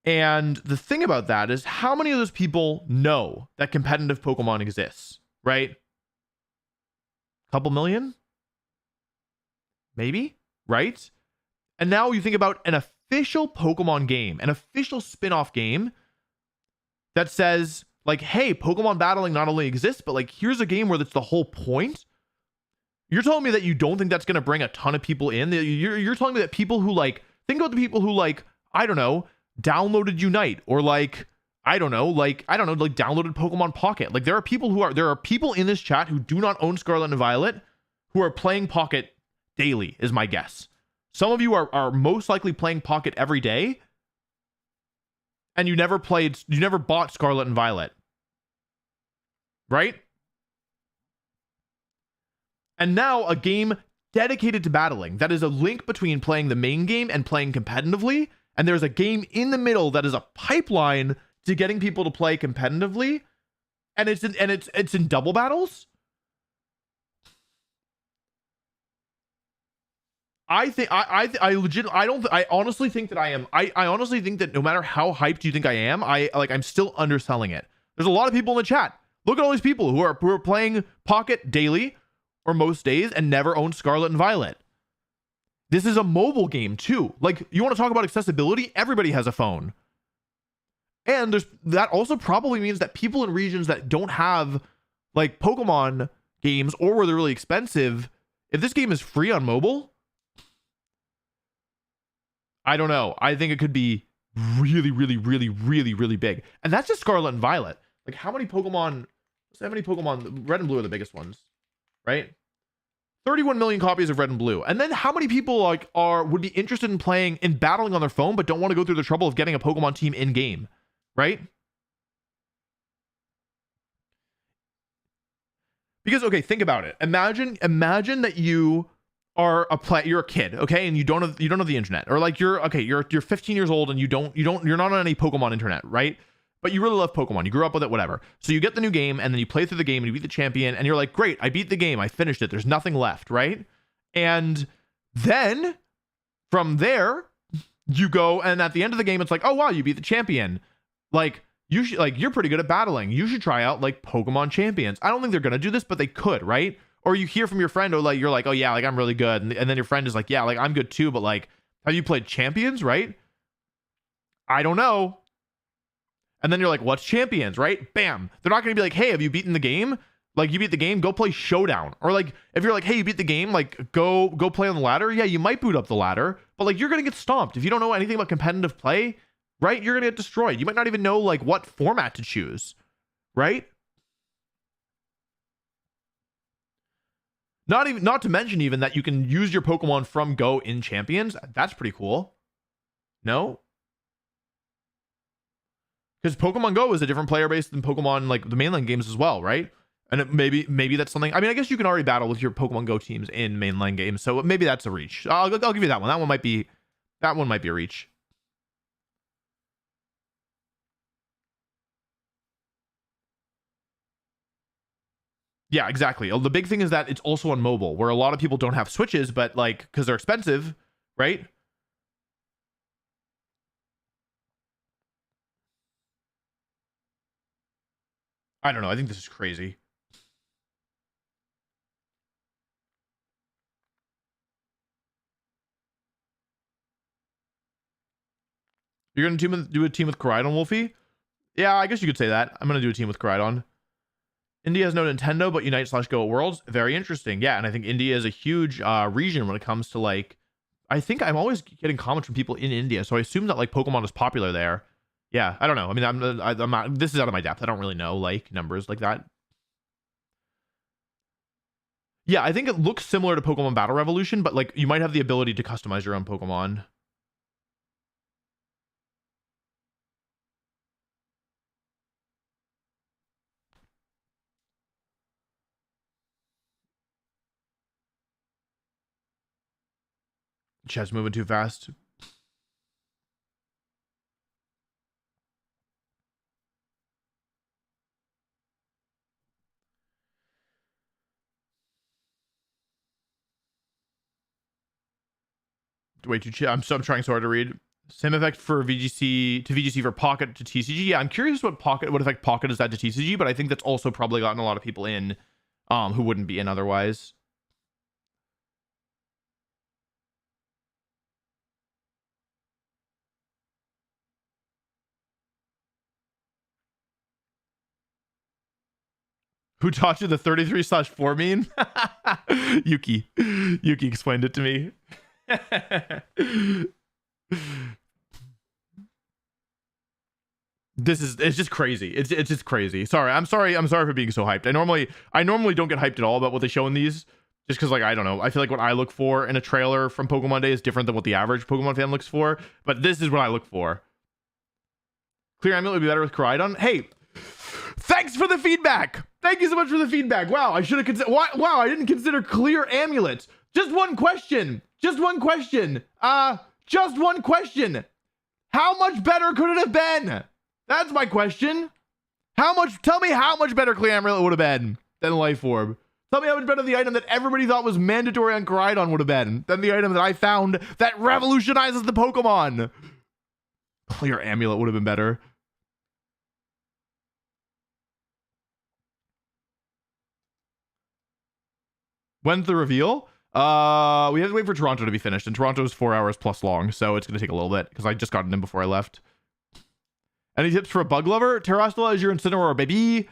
And the thing about that is how many of those people know that competitive Pokemon exists, right? Couple million? Maybe, right? And now you think about an official Pokemon game, an official spin-off game that says, like, hey, Pokemon battling not only exists, but like, here's a game where that's the whole point. You're telling me that you don't think that's going to bring a ton of people in? You're telling me that people who like, think about the people who like, I don't know, downloaded Unite or like, downloaded Pokemon Pocket. Like there are people in this chat who do not own Scarlet and Violet who are playing Pocket daily, is my guess. Some of you are most likely playing Pocket every day, and you never bought Scarlet and Violet, right? And now a game dedicated to battling that is a link between playing the main game and playing competitively, and there's a game in the middle that is a pipeline to getting people to play competitively, and it's in double battles. I honestly think that I am. I honestly think that no matter how hyped you think I am, I'm still underselling it. There's a lot of people in the chat. Look at all these people who are playing Pocket daily or most days and never own Scarlet and Violet. This is a mobile game too. Like, you want to talk about accessibility? Everybody has a phone. And that also probably means that people in regions that don't have like Pokemon games or where they're really expensive, if this game is free on mobile, I don't know. I think it could be really, really, really, really, really big. And that's just Scarlet and Violet. Like, how many Pokemon? Red and Blue are the biggest ones, right? 31 million copies of Red and Blue. And then how many people would be interested in battling on their phone but don't want to go through the trouble of getting a Pokemon team in game, right? Because, okay, think about it. Imagine that you're a kid, okay, and you don't have the internet, or like you're 15 years old and you're not on any Pokemon internet, right? But you really love Pokemon, you grew up with it, whatever. So you get the new game and then you play through the game and you beat the champion and you're like, great, I beat the game, I finished it, there's nothing left, right? And then from there you go, and at the end of the game it's like, oh wow, you beat the champion, like you're pretty good at battling, you should try out like Pokemon Champions. I don't think they're gonna do this, but they could, right? Or you hear from your friend, or like you're like, oh yeah, like I'm really good, and then your friend is like, yeah, like I'm good too, but like, have you played Champions, right? I don't know. And then you're like, what's Champions, right? Bam. They're not gonna be like, hey, have you beaten the game? Like, you beat the game, go play Showdown. Or like, if you're like, hey, you beat the game, like go play on the ladder. Yeah, you might boot up the ladder, but like you're gonna get stomped if you don't know anything about competitive play, right? You're gonna get destroyed. You might not even know like what format to choose, right? Not to mention even that you can use your Pokemon from Go in Champions. That's pretty cool. No? Because Pokemon Go is a different player base than Pokemon, like the mainland games as well, right? And maybe that's something. I mean, I guess you can already battle with your Pokemon Go teams in mainline games, so maybe that's a reach. I'll give you that one. That one might be a reach. Yeah, exactly. The big thing is that it's also on mobile, where a lot of people don't have Switches, but like, because they're expensive, right? I don't know. I think this is crazy. You're going to do a team with Koraidon, Wolfie? Yeah, I guess you could say that. I'm going to do a team with Koraidon. India has no Nintendo, but Unite/Go at Worlds. Very interesting. Yeah, and I think India is a huge region when it comes to like, I think I'm always getting comments from people in India, so I assume that like Pokemon is popular there. Yeah, I don't know. I mean, I'm not, this is out of my depth. I don't really know like numbers like that. Yeah, I think it looks similar to Pokemon Battle Revolution, but like you might have the ability to customize your own Pokemon. Chat's moving too fast. way too chill. I'm trying so hard to read. Same effect for VGC to VGC for Pocket to TCG. Yeah, I'm curious what effect Pocket has had to TCG, but I think that's also probably gotten a lot of people in who wouldn't be in otherwise. Who taught you the 33/4 meme? Yuki. Yuki explained it to me. It's just crazy. It's just crazy. I'm sorry for being so hyped. I normally don't get hyped at all about what they show in these, just because, like, I don't know. I feel like what I look for in a trailer from Pokemon Day is different than what the average Pokemon fan looks for. But this is what I look for. Clear Amulet would be better with Koraidon. Hey, thanks for the feedback. Thank you so much for the feedback. Wow, I should have considered. Wow, I didn't consider Clear Amulet. Just one question. Just one question. Just one question. How much better could it have been? That's my question. Tell me how much better Clear Amulet would have been than Life Orb. Tell me how much better the item that everybody thought was mandatory on Koraidon would have been than the item that I found that revolutionizes the Pokemon. Clear Amulet would have been better. When's the reveal? We have to wait for Toronto to be finished, and Toronto is 4 hours plus long, so it's gonna take a little bit because I just got it in before I left. Any tips for a bug lover? Terrastella is your Incineroar, baby.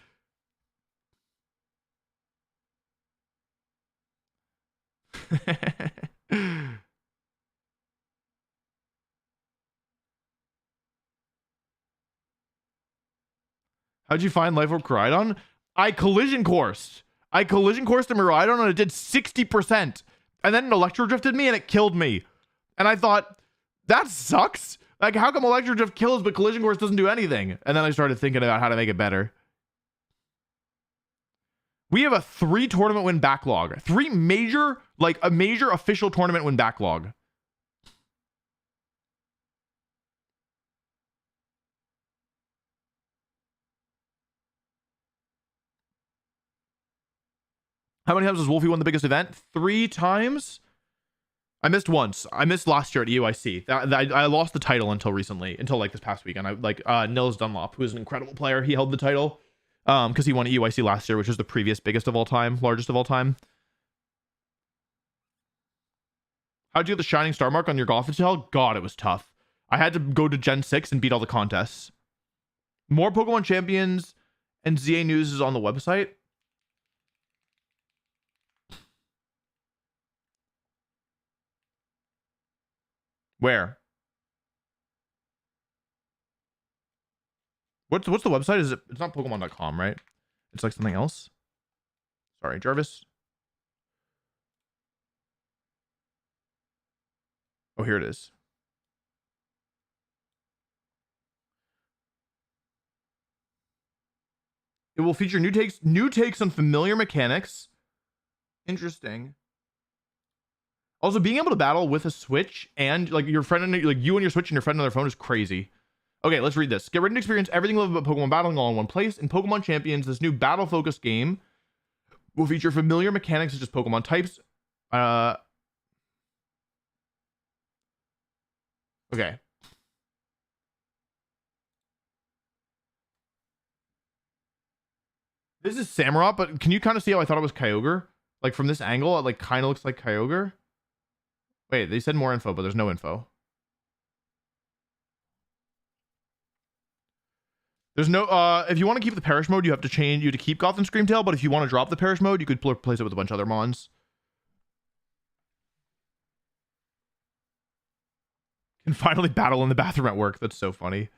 How'd you find Life Orb Koraidon? I collision coursed to Miraidon and it did 60%. And then it electro drifted me and it killed me. And I thought, that sucks. Like, how come electro drift kills but collision course doesn't do anything? And then I started thinking about how to make it better. We have a 3 tournament win backlog. A major official tournament win backlog. How many times has Wolfie won the biggest event? 3 times? I missed once. I missed last year at EUIC. I lost the title until recently, until like this past weekend. Nils Dunlop, who is an incredible player, he held the title because he won EUIC last year, which was the previous biggest of all time, largest of all time. How'd you get the Shining Star Mark on your Gothitelle? God, it was tough. I had to go to Gen 6 and beat all the contests. More Pokemon Champions and ZA News is on the website. Where? What's the website? It's not Pokemon.com, right? It's like something else. Sorry, Jarvis. Oh, here it is. It will feature new takes on familiar mechanics. Interesting. Also, being able to battle with a Switch and like your friend, like you and your Switch and your friend on their phone is crazy. Okay, let's read this. Get ready to experience everything you love about Pokemon battling all in one place. In Pokemon Champions, this new battle-focused game will feature familiar mechanics such as Pokemon types. Okay. This is Samurott, but can you kind of see how I thought it was Kyogre? Like from this angle, it like kind of looks like Kyogre. Wait, they said more info, but there's no info. There's no, if you want to keep the Perish mode, you have to keep Goth and Screamtail, but if you want to drop the Perish mode, you could replace it with a bunch of other mons. Can finally battle in the bathroom at work. That's so funny.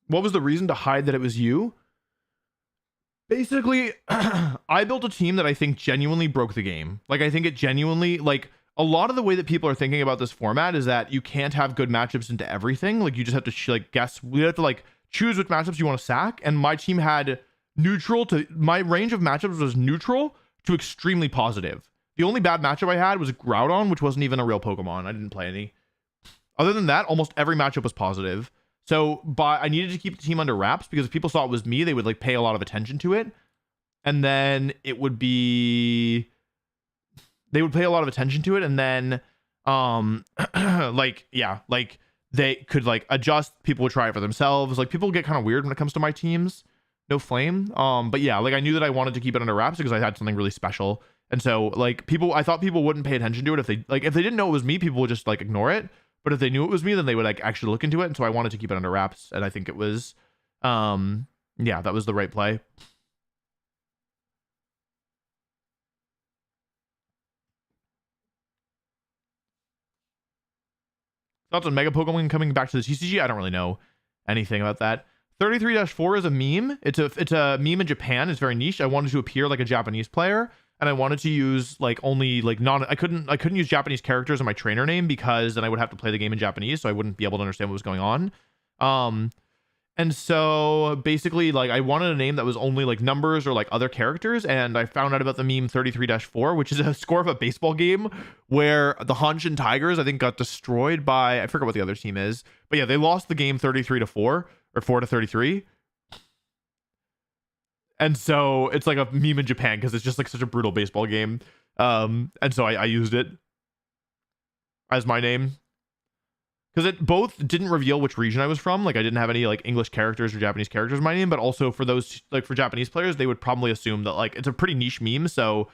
What was the reason to hide that it was you? Basically, I built a team that I think genuinely broke the game. Like, I think it genuinely, like, a lot of the way that people are thinking about this format is that you can't have good matchups into everything. Like, you just have to, like, guess. We have to, like, choose which matchups you want to sack. And my team had my range of matchups was neutral to extremely positive. The only bad matchup I had was Groudon, which wasn't even a real Pokemon. I didn't play any. Other than that, almost every matchup was positive. So I needed to keep the team under wraps because if people saw it was me, they would like pay a lot of attention to it. And then they would pay a lot of attention to it. And then, like, yeah, like they could like adjust. People would try it for themselves. Like people get kind of weird when it comes to my teams. No flame. But yeah, like I knew that I wanted to keep it under wraps because I had something really special. And so like I thought people wouldn't pay attention to it if they didn't know it was me, people would just like ignore it. But if they knew it was me, then they would like actually look into it. And so I wanted to keep it under wraps. And I think it was, yeah, that was the right play. Thoughts on Mega Pokemon coming back to the TCG? I don't really know anything about that. 33-4 is a meme. It's a meme in Japan. It's very niche. I wanted to appear like a Japanese player, and I wanted to use like only like I couldn't use Japanese characters in my trainer name because then I would have to play the game in Japanese, so I wouldn't be able to understand what was going on. And so basically like I wanted a name that was only like numbers or like other characters, and I found out about the meme 33-4, which is a score of a baseball game where the Hanshin Tigers I think got destroyed by, I forget what the other team is, but yeah, they lost the game 33-4 or 4-33. And so it's like a meme in Japan because it's just like such a brutal baseball game. And so I used it as my name. Because it both didn't reveal which region I was from. Like I didn't have any like English characters or Japanese characters in my name, but also for those like for Japanese players, they would probably assume that like it's a pretty niche meme. So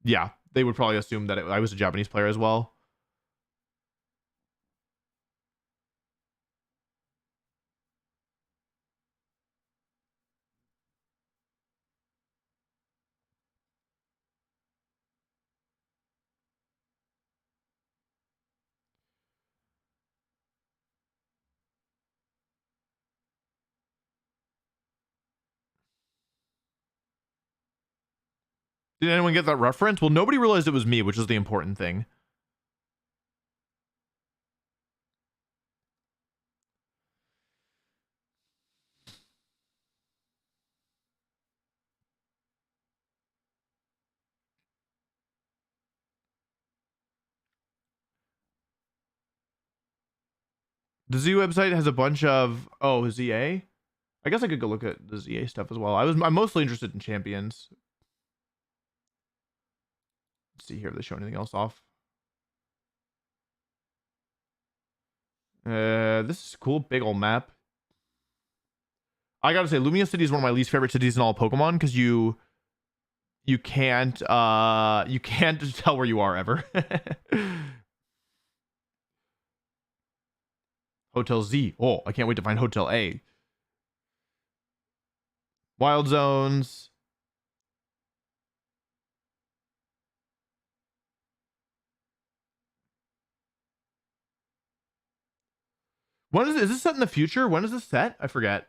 yeah, they would probably assume that I was a Japanese player as well. Did anyone get that reference? Well, nobody realized it was me, which is the important thing. The ZA website has a bunch of ZA. I guess I could go look at the ZA stuff as well. I'm mostly interested in champions. Let's see here if they show anything else off. This is cool, big old map. I gotta say, Lumia City is one of my least favorite cities in all Pokemon because you can't tell where you are ever. Hotel Z. Oh, I can't wait to find Hotel A. Wild Zones. When is this set in the future? When is this set? I forget.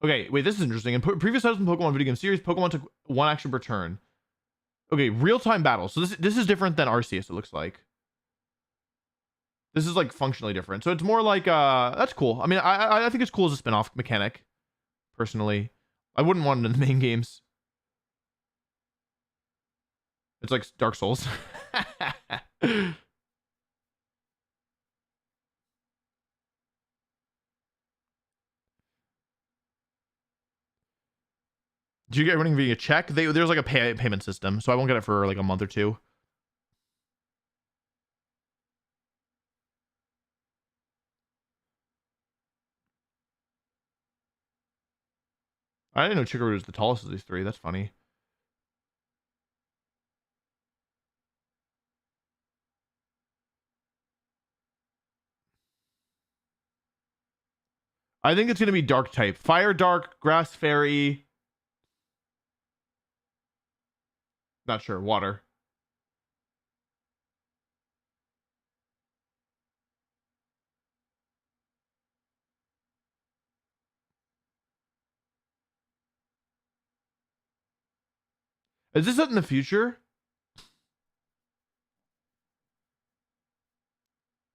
Okay, wait, this is interesting. In previous titles in Pokemon video game series, Pokemon took one action per turn. Okay, real-time battle. So this is different than Arceus, it looks like. This is like functionally different. So it's more like that's cool. I mean, I think it's cool as a spin-off mechanic, personally. I wouldn't want it in the main games. It's like Dark Souls. Do you get running via check? There's like a payment system, so I won't get it for like a month or two. I didn't know Chikaru was the tallest of these three. That's funny. I think it's going to be dark type. Fire Dark, Grass Fairy. Not sure. Water. Is this set in the future?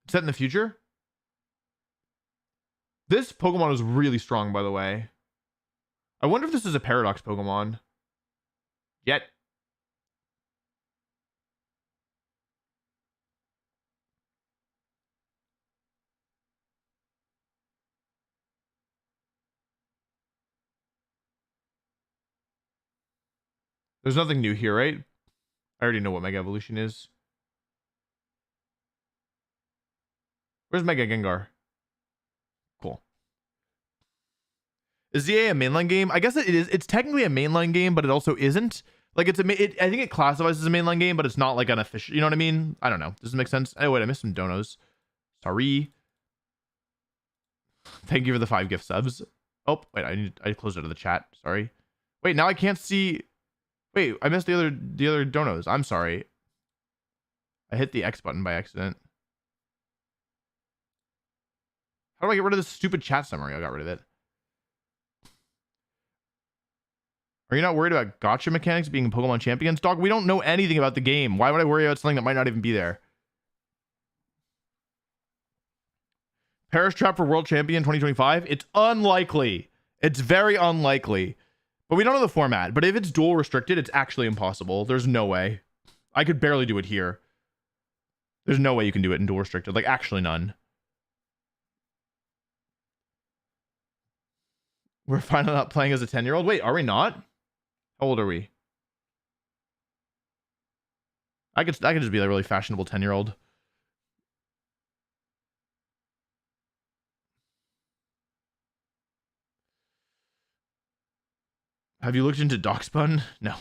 Set in the future? This Pokemon is really strong, by the way. I wonder if this is a Paradox Pokemon. Yet. There's nothing new here, right? I already know what Mega Evolution is. Where's Mega Gengar? Cool. Is ZA a mainline game? I guess it is. It's technically a mainline game, but it also isn't. Like it's I think it classifies as a mainline game, but it's not like an official. You know what I mean? I don't know. Does it make sense? Oh wait, I missed some donos. Sorry. Thank you for the 5 gift subs. Oh wait, I closed it out of the chat. Sorry. Wait, now I can't see. Wait, I missed the other donos. I'm sorry. I hit the X button by accident. How do I get rid of this stupid chat summary? I got rid of it. Are you not worried about gacha mechanics being Pokemon champions? Dog, we don't know anything about the game. Why would I worry about something that might not even be there? Paris Trap for World Champion 2025? It's unlikely. It's very unlikely. But we don't know the format. But if it's dual restricted, it's actually impossible. There's no way. I could barely do it here. There's no way you can do it in dual restricted. Like, actually none. We're finally not playing as a 10-year-old? Wait, are we not? How old are we? I could just be a really fashionable 10-year-old. Have you looked into Doxpun? No.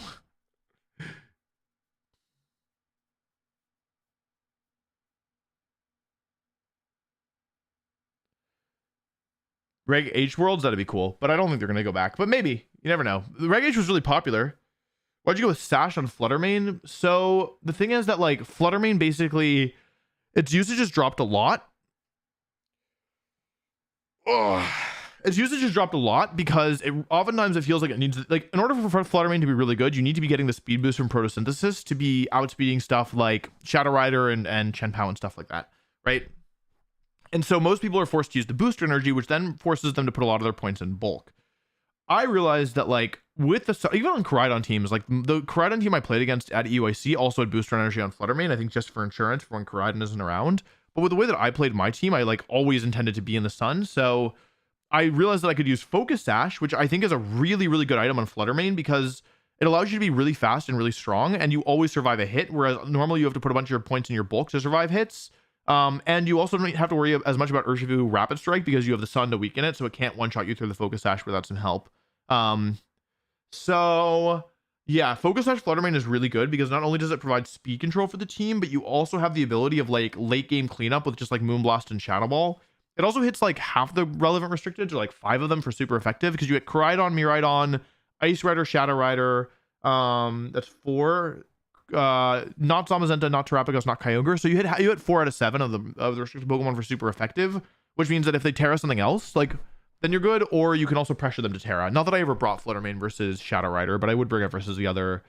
Reg H Worlds, that'd be cool, but I don't think they're gonna go back. But maybe, you never know. The Reg H was really popular. Why'd you go with Sash on Fluttermane? So the thing is that like Fluttermane basically, its usage has dropped a lot. Ugh. Its usage has dropped a lot because oftentimes it feels like it needs, like, in order for Fluttermane to be really good, you need to be getting the speed boost from Photosynthesis to be outspeeding stuff like Shadow Rider and Chien-Pao and stuff like that, right? And so most people are forced to use the booster energy, which then forces them to put a lot of their points in bulk. I realized that like with the, even on Koraidon teams, like the Koraidon team I played against at EUIC also had booster energy on Fluttermane, I think just for insurance for when Koraidon isn't around. But with the way that I played my team, I like always intended to be in the sun. So I realized that I could use Focus Sash, which I think is a really, really good item on Fluttermane because it allows you to be really fast and really strong, and you always survive a hit, whereas normally you have to put a bunch of your points in your bulk to survive hits. And you also don't have to worry as much about Urshifu Rapid Strike because you have the sun to weaken it, so it can't one-shot you through the Focus Sash without some help. So yeah, Focus Sash Fluttermane is really good because not only does it provide speed control for the team, but you also have the ability of like late game cleanup with just like Moonblast and Shadow Ball. It also hits like half the relevant restricted, or like 5 of them for super effective, because you get Koraidon, Miraidon, Ice Rider, Shadow Rider. That's 4. Not Zamazenta, not Terapagos, not Kyogre. So you hit 4 out of 7 of the restricted Pokemon for super effective, which means that if they Terra something else, like, then you're good, or you can also pressure them to Terra. Not that I ever brought Fluttermane versus Shadow Rider, but I would bring it versus the other,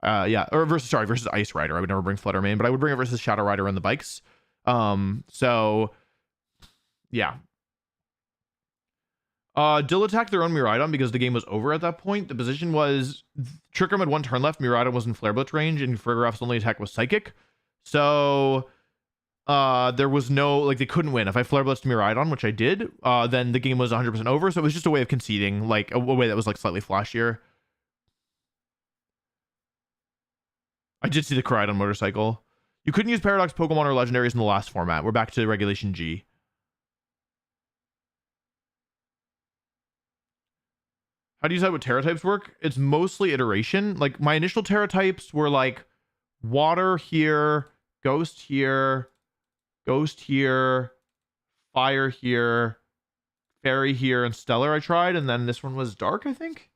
versus Ice Rider. I would never bring Fluttermane, but I would bring it versus Shadow Rider on the bikes. So yeah. Dill attacked their own Miraidon because the game was over at that point. The position was Trick Room had 1 turn left, Miraidon was in Flare Blitz range, and Farigiraf's only attack was Psychic. So there was no, like, they couldn't win. If I Flare Blitzed Miraidon, which I did, then the game was 100% over. So it was just a way of conceding, like a way that was like slightly flashier. I did see the Koraidon motorcycle. You couldn't use Paradox Pokemon or Legendaries in the last format. We're back to Regulation G. How do you decide what Terra types work? It's mostly iteration. Like my initial Terra types were like water here, ghost here, fire here, fairy here, and stellar I tried, and then this one was dark, I think.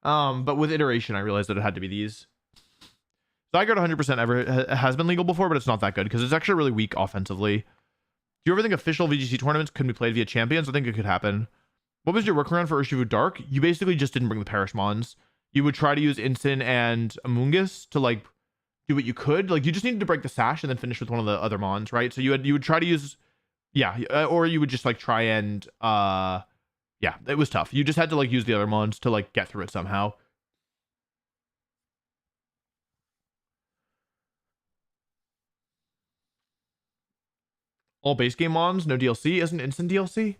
But with iteration, I realized that it had to be these. Zygarde 100% ever has been legal before, but it's not that good because it's actually really weak offensively. Do you ever think official VGC tournaments can be played via champions? I think it could happen. What was your workaround for Urshifu Dark? You basically just didn't bring the Perish Mons. You would try to use Incin and Amoonguss to like do what you could. Like you just needed to break the Sash and then finish with one of the other Mons, right? So you would try to use, or you would just like try and yeah, it was tough. You just had to like use the other Mons to like get through it somehow. All base game mons, no DLC. Isn't instant DLC?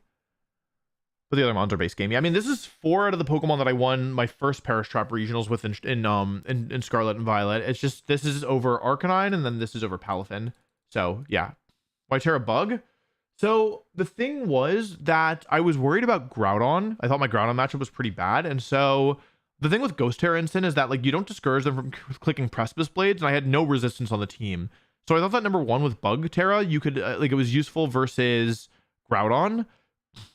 But the other mons are base game. Yeah, I mean, this is 4 out of the Pokemon that I won my first Perish Trap regionals with in Scarlet and Violet. It's just, this is over Arcanine, and then this is over Palafin. So, yeah. Whiterra Bug. So, the thing was that I was worried about Groudon. I thought my Groudon matchup was pretty bad, and so the thing with Ghost Terra Instant is that, like, you don't discourage them from clicking Precipice Blades, and I had no resistance on the team. So I thought that number 1 with Bug Terra, you could, like, it was useful versus Groudon.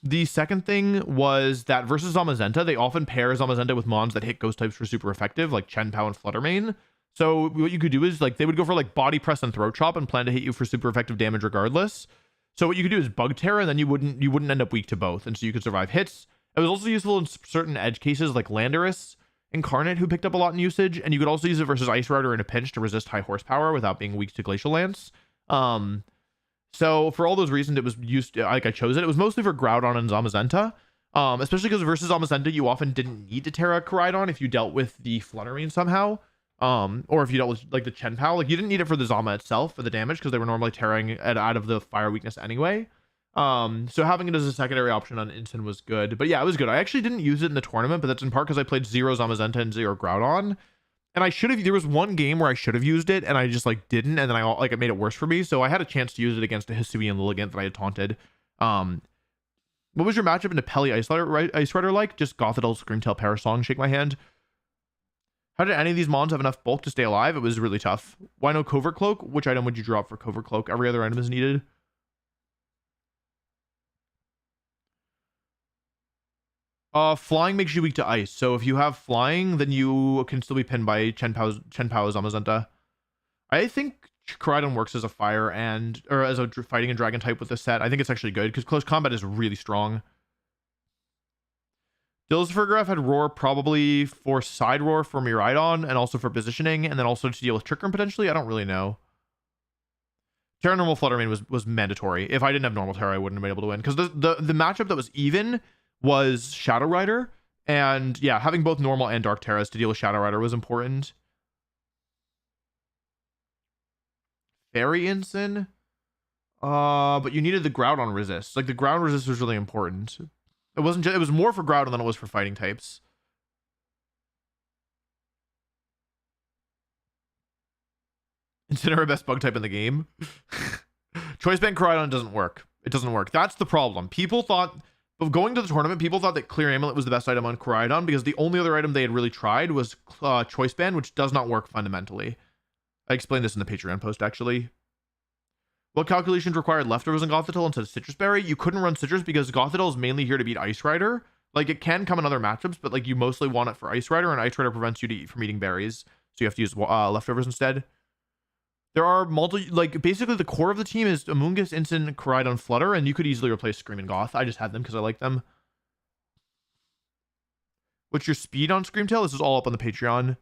The second thing was that versus Zamazenta, they often pair Zamazenta with mons that hit ghost types for super effective, like Chenpao and Fluttermane. So what you could do is, like, they would go for, like, Body Press and Throat Chop and plan to hit you for super effective damage regardless. So what you could do is Bug Terra, and then you wouldn't end up weak to both, and so you could survive hits. It was also useful in certain edge cases like Landorus Incarnate, who picked up a lot in usage, and you could also use it versus Ice Rider in a pinch to resist high horsepower without being weak to Glacial Lance. So for all those reasons, it was used, like, I chose it. It was mostly for Groudon and Zamazenta, especially because versus Zamazenta, you often didn't need to Terra Koraidon if you dealt with the Fluttermane somehow, or if you dealt with, like, the Chenpao. Like, you didn't need it for the Zama itself for the damage because they were normally tearing out of the fire weakness anyway. So having it as a secondary option on Instant was good. But yeah, it was good. I actually didn't use it in the tournament, but that's in part because I played 0 Zamazenta and 0 Groudon. And I should have, there was one game where I should have used it and I just, like, didn't, and then it made it worse for me. So I had a chance to use it against a Hisui and Lilligant that I had taunted. What was your matchup in Peli Ice Rider like? Just Gothitelle, Screamtail, Parasong, Shake My Hand. How did any of these mons have enough bulk to stay alive? It was really tough. Why no Covert Cloak? Which item would you drop for Covert Cloak? Every other item is needed. Flying makes you weak to ice. So if you have flying, then you can still be pinned by Chenpao Zamazenta. I think Koraidon works as a fire or as a fighting and dragon type with this set. I think it's actually good because close combat is really strong. Dilsfergraph had Roar probably for side roar for Miraidon and also for positioning, and then also to deal with Trick Room potentially. I don't really know. Terra Normal Fluttermane was mandatory. If I didn't have normal Terra, I wouldn't have been able to win because the matchup that was even was Shadow Rider, and yeah, having both normal and dark Terras to deal with Shadow Rider was important. Fairy Ensign, but you needed the Groudon resist. Like, the ground resist was really important. It wasn't just, it was more for Groudon than it was for fighting types. Incineroar best bug type in the game. Choice Band Koraidon doesn't work. It doesn't work. That's the problem. People thought, going to the tournament, people thought that Clear Amulet was the best item on Koraidon because the only other item they had really tried was Choice Band, which does not work fundamentally. I explained this in the Patreon post, actually. What calculations required leftovers in Gothitelle instead of Citrus Berry? You couldn't run Citrus because Gothitelle is mainly here to beat Ice Rider. Like, it can come in other matchups, but, like, you mostly want it for Ice Rider, and Ice Rider prevents you from eating berries, so you have to use leftovers instead. There are basically the core of the team is Amoonguss, Instant, Koraidon, Flutter, and you could easily replace Scream and Goth. I just had them because I like them. What's your speed on Screamtail? This is all up on the Patreon.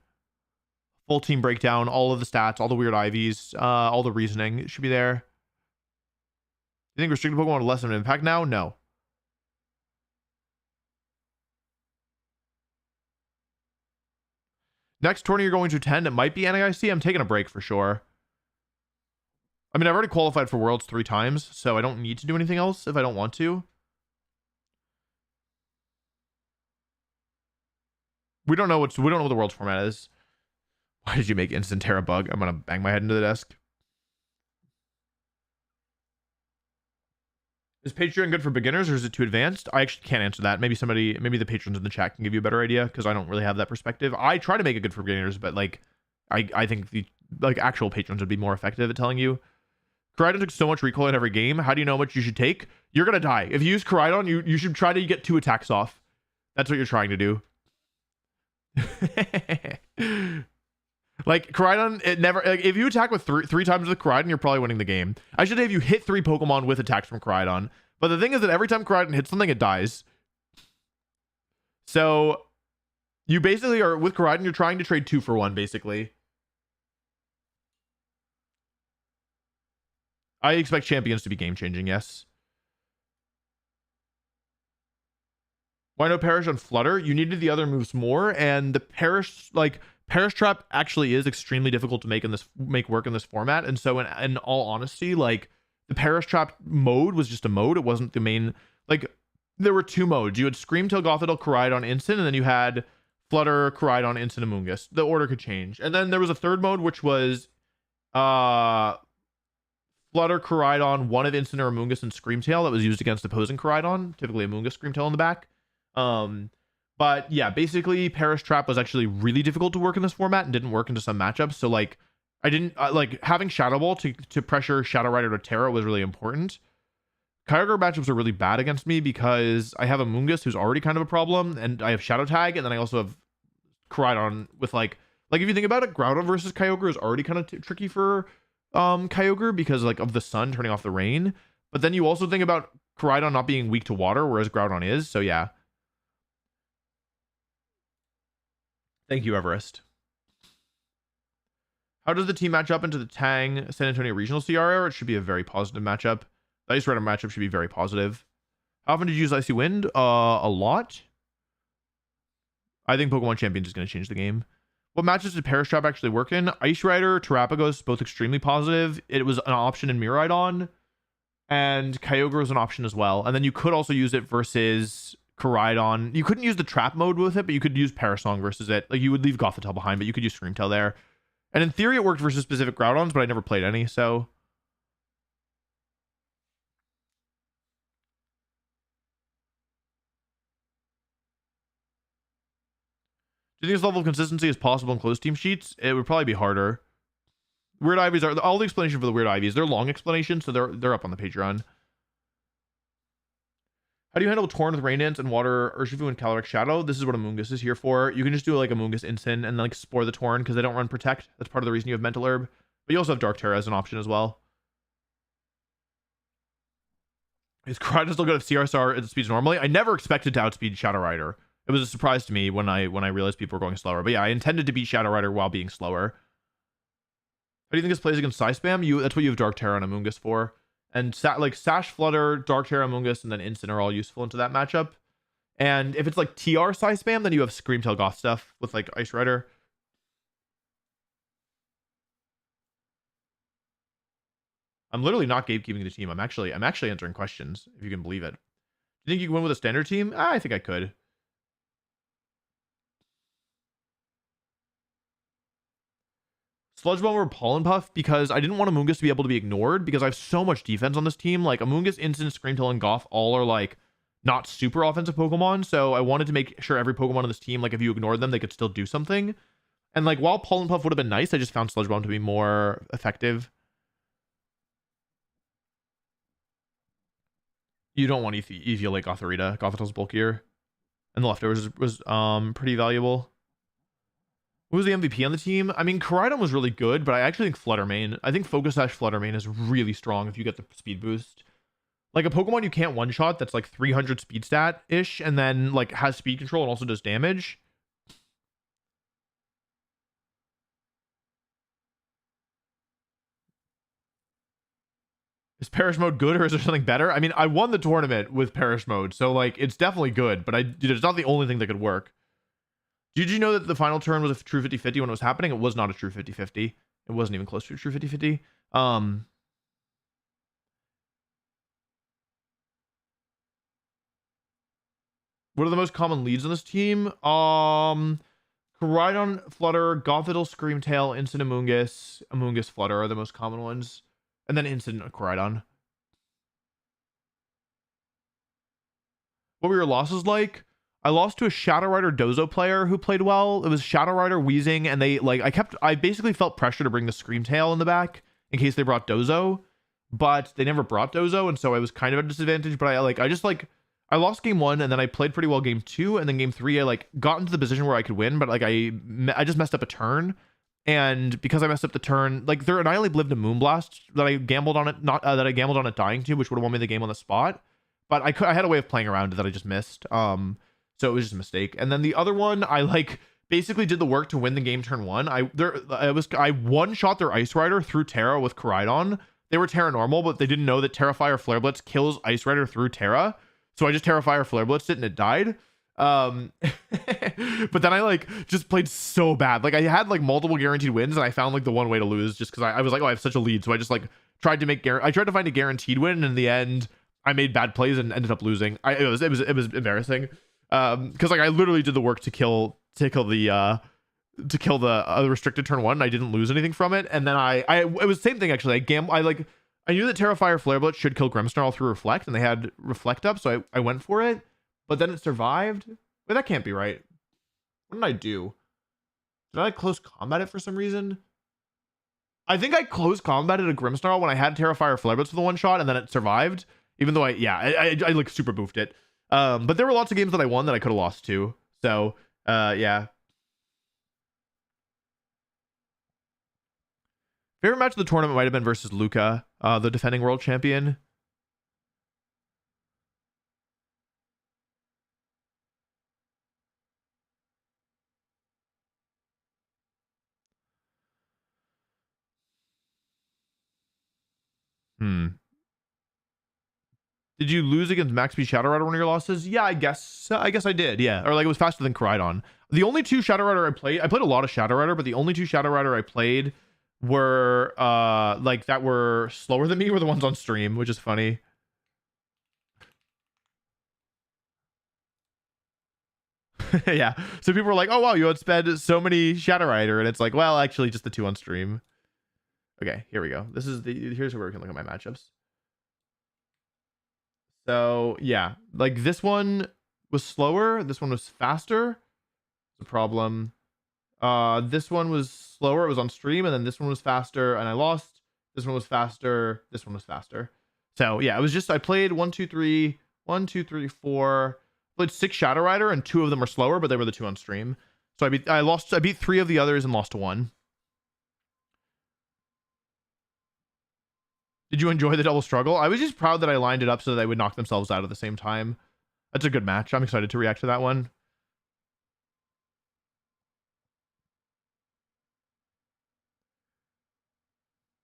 Full team breakdown, all of the stats, all the weird IVs, all the reasoning. It should be there. You think restricted Pokemon have less of an impact now? No. Next tourney you're going to attend, it might be NAIC. I'm taking a break for sure. I mean, I've already qualified for Worlds 3 times, so I don't need to do anything else if I don't want to. We don't know what the Worlds format is. Why did you make Instant Terra Bug? I'm gonna bang my head into the desk. Is Patreon good for beginners or is it too advanced? I actually can't answer that. Maybe the patrons in the chat can give you a better idea because I don't really have that perspective. I try to make it good for beginners, but, like, I think the, like, actual patrons would be more effective at telling you. Koraidon took so much recoil in every game. How do you know how much you should take? You're gonna die. If you use Koraidon, you should try to get 2 attacks off. That's what you're trying to do. Like, Koraidon, it never, like, if you attack with three times with Koraidon, you're probably winning the game. I should say if you hit 3 Pokemon with attacks from Koraidon. But the thing is that every time Koraidon hits something, it dies. So you basically are, with Koraidon, you're trying to trade 2 for 1, basically. I expect champions to be game-changing, yes. Why no Perish on Flutter? You needed the other moves more, and the Perish, like, Perish Trap actually is extremely difficult to make work in this format, and so in all honesty, like, the Perish Trap mode was just a mode. It wasn't the main, like, there were 2 modes. You had Screamtail, Gothitelle, Koraidon, Instant, and then you had Flutter, Koraidon, Instant, Amoonguss. The order could change. And then there was a 3rd mode, which was Flutter, Koraidon, one of Instant or Amoonguss, and Screamtail that was used against opposing Koraidon, typically Amoonguss, Screamtail in the back. But yeah, basically Perish Trap was actually really difficult to work in this format and didn't work into some matchups. So like, I didn't like having Shadow Ball to pressure Shadow Rider to Terra was really important. Kyogre matchups are really bad against me because I have Amoonguss, who's already kind of a problem, and I have Shadow Tag, and then I also have Koraidon with like if you think about it, Groudon versus Kyogre is already kind of tricky for Kyogre because like of the sun turning off the rain. But then you also think about Koraidon not being weak to water, whereas Groudon is. So yeah. Thank you, Everest. How does the team match up into the Tang San Antonio Regional CRR? It should be a very positive matchup. The Ice Rider matchup should be very positive. How often did you use Icy Wind? A lot. I think Pokemon Champions is going to change the game. What matches did Perish Trap actually work in? Ice Rider, Terapagos, both extremely positive. It was an option in Miraidon. And Kyogre was an option as well. And then you could also use it versus Koraidon. You couldn't use the trap mode with it, but you could use Parasong versus it. Like, you would leave Gothitelle behind, but you could use Screamtail there. And in theory, it worked versus specific Groudons, but I never played any, so... Do you think this level of consistency is possible in closed team sheets? It would probably be harder. Weird Ivies are... All the explanation for the Weird Ivies, they're long explanations, so they're up on the Patreon. How do you handle Torn with Rain Dance and Water Urshifu and Calyrex Shadow? This is what Amoonguss is here for. You can just do like Amoonguss Instant and like Spore the Torn because they don't run Protect. That's part of the reason you have Mental Herb. But you also have Dark Terra as an option as well. Is Koraidon still good at CRSR at speeds normally? I never expected to outspeed Shadow Rider. It was a surprise to me when I realized people were going slower. But yeah, I intended to beat Shadow Rider while being slower. How do you think this plays against Psy Spam? That's what you have Dark Terra and Amoonguss for. And like Sash, Flutter, Dark Terra, Amoonguss, and then Instant are all useful into that matchup. And if it's like TR Psy Spam, then you have Screamtail Goth stuff with like Ice Rider. I'm literally not gatekeeping the team. I'm actually answering questions, if you can believe it. Do you think you can win with a standard team? I think I could. Sludge Bomb or Pollen Puff because I didn't want Amoonguss to be able to be ignored because I have so much defense on this team. Like Amoonguss, Instant, Screamtail, and Goth all are like not super offensive Pokemon. So I wanted to make sure every Pokemon on this team, like if you ignored them, they could still do something. And like while Pollen Puff would have been nice, I just found Sludge Bomb to be more effective. You don't want Eviolite Gothorita. Gothitell's bulkier. And the leftovers was pretty valuable. Who was the MVP on the team? I mean, Koraidon was really good, but I actually think Fluttermane. I think Focus Sash Fluttermane is really strong if you get the speed boost. Like a Pokemon you can't one-shot that's like 300 speed stat-ish and then like has speed control and also does damage. Is Perish Mode good or is there something better? I mean, I won the tournament with Perish Mode, so like it's definitely good, but it's not the only thing that could work. Did you know that the final turn was a true 50-50 when it was happening? It was not a true 50-50. It wasn't even close to a true 50-50. What are the most common leads on this team? Koraidon, Flutter, Gothitelle, Screamtail, Instant Amoonguss, Amoonguss, Flutter are the most common ones. And then Instant Koraidon. What were your losses like? I lost to a Shadow Rider Dozo player who played well. It was Shadow Rider, Weezing, and they like I basically felt pressure to bring the Screamtail in the back in case they brought Dozo, but they never brought Dozo, and so I was kind of at a disadvantage. But I lost game 1 and then I played pretty well game 2, and then game 3 I like got into the position where I could win, but like I just messed up a turn, and because I messed up the turn, like their Annihilate lived a Moonblast that I gambled on it dying to, which would have won me the game on the spot, but I had a way of playing around it that I just missed. So it was just a mistake. And then the other one, I like basically did the work to win the game turn 1. I one-shot their Ice Rider through Terra with Koraidon. They were Terra normal, but they didn't know that Terra Fire Flare Blitz kills Ice Rider through Terra. So I just Terra Fire Flare Blitzed it and it died. But then I like just played so bad. Like I had like multiple guaranteed wins and I found like the one way to lose just because I was like, oh, I have such a lead. So I just like tried to find a guaranteed win, and in the end, I made bad plays and ended up losing. It was embarrassing. Because like I literally did the work to kill the restricted turn 1, and I didn't lose anything from it. And then it was the same thing actually. I knew that Terrifier Flare Blitz should kill Grimmsnarl through Reflect, and they had Reflect up, so I went for it. But then it survived. But that can't be right. What did I do? Did I close combat it for some reason? I think I close combated a Grimmsnarl when I had Terrifier Flare Blitz for the one shot, and then it survived. Even though I like super boofed it. But there were lots of games that I won that I could have lost to. So yeah. Favorite match of the tournament might have been versus Luca, the defending world champion. Did you lose against Max B Shadow Rider one of your losses? Yeah, I guess I did. Yeah, or like it was faster than Koraidon. The only two Shadow Rider I played a lot of Shadow Rider, but the only two Shadow Rider I played were like that were slower than me were the ones on stream, which is funny. Yeah. So people were like, "Oh wow, you outsped so many Shadow Rider," and it's like, well, actually, just the two on stream. Okay, here we go. Here's where we can look at my matchups. So yeah, like this one was slower. This one was faster. The problem. This one was slower. It was on stream, and then this one was faster, and I lost. This one was faster. This one was faster. So yeah, it was just I played 1, 2, 3, 1, 2, 3, 4. Played 6 Shadow Rider, and 2 of them were slower, but they were the 2 on stream. So I beat 3 of the others and lost to 1. Did you enjoy the double struggle? I was just proud that I lined it up so that they would knock themselves out at the same time. That's a good match. I'm excited to react to that one.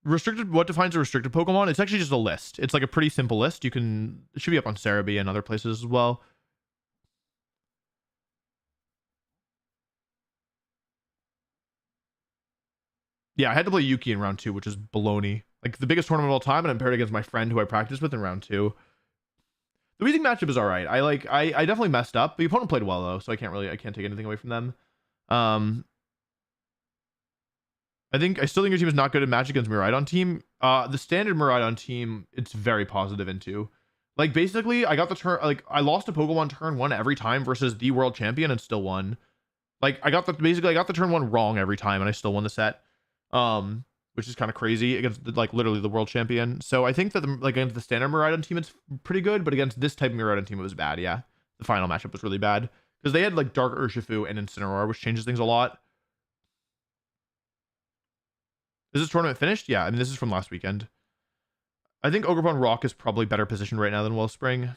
Restricted, what defines a restricted Pokemon? It's actually just a list. It's like a pretty simple list. It should be up on Cerebi and other places as well. Yeah, I had to play Yuki in round 2, which is baloney. Like the biggest tournament of all time, and I'm paired against my friend who I practiced with in round 2. The Weezing matchup is all right. I definitely messed up. The opponent played well though, so I can't take anything away from them. I still think your team is not good at match against Miraidon team. The standard Miraidon team, it's very positive into. Like basically, I lost a Pokemon turn 1 every time versus the world champion and still won. Like I got the turn 1 wrong every time and I still won the set. Which is kind of crazy against literally the world champion. So I think that against the standard Miraidon team, it's pretty good, but against this type of Miraidon team, it was bad. Yeah, the final matchup was really bad because they had like Dark Urshifu and Incineroar, which changes things a lot. Is this tournament finished? Yeah, I mean this is from last weekend. I think Ogerpon Rock is probably better positioned right now than Wellspring.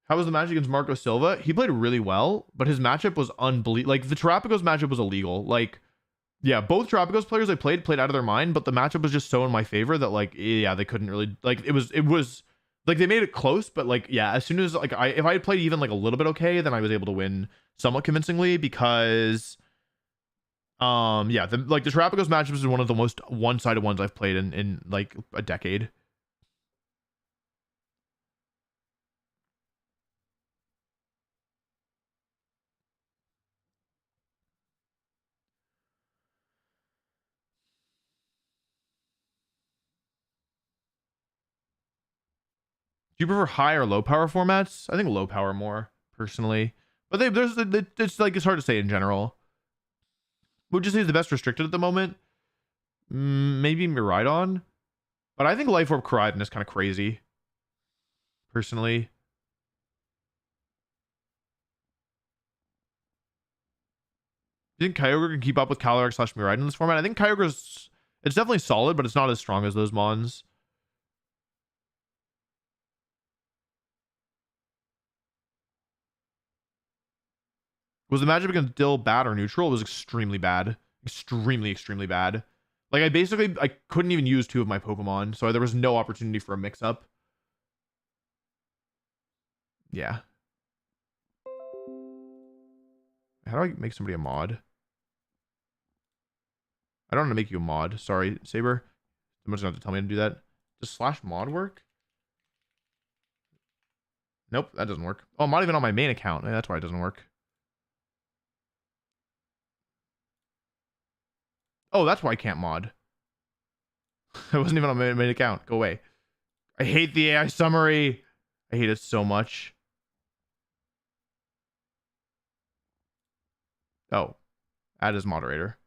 How was the match against Marco Silva? He played really well, but his matchup was unbelievable. Like the Terapagos matchup was illegal. Like, yeah, both Terapagos players I played out of their mind, but the matchup was just so in my favor that like, yeah, they couldn't really like. It was like they made it close, but like, yeah, as soon as like if I had played even like a little bit okay, then I was able to win somewhat convincingly because, yeah, the Terapagos matchup is one of the most one-sided ones I've played in like a decade. Do you prefer high or low power formats? I think low power more personally, but it's hard to say in general. Would you say is the best restricted at the moment? Maybe Miraidon, but I think Life Orb Koraidon is kind of crazy. Personally, do you think Kyogre can keep up with Calyrex / Miraidon in this format? I think Kyogre's it's definitely solid, but it's not as strong as those mons. Was the matchup against Dill bad or neutral? It was extremely bad. Extremely bad. Like, I couldn't even use 2 of my Pokemon, so there was no opportunity for a mix-up. Yeah. How do I make somebody a mod? I don't want to make you a mod. Sorry, Saber. Someone's going to have to tell me to do that. Does slash mod work? Nope, that doesn't work. Oh, I'm not even on my main account. That's why it doesn't work. Oh, that's why I can't mod. I wasn't even on my main account. Go away. I hate the AI summary. I hate it so much. Oh, add as moderator.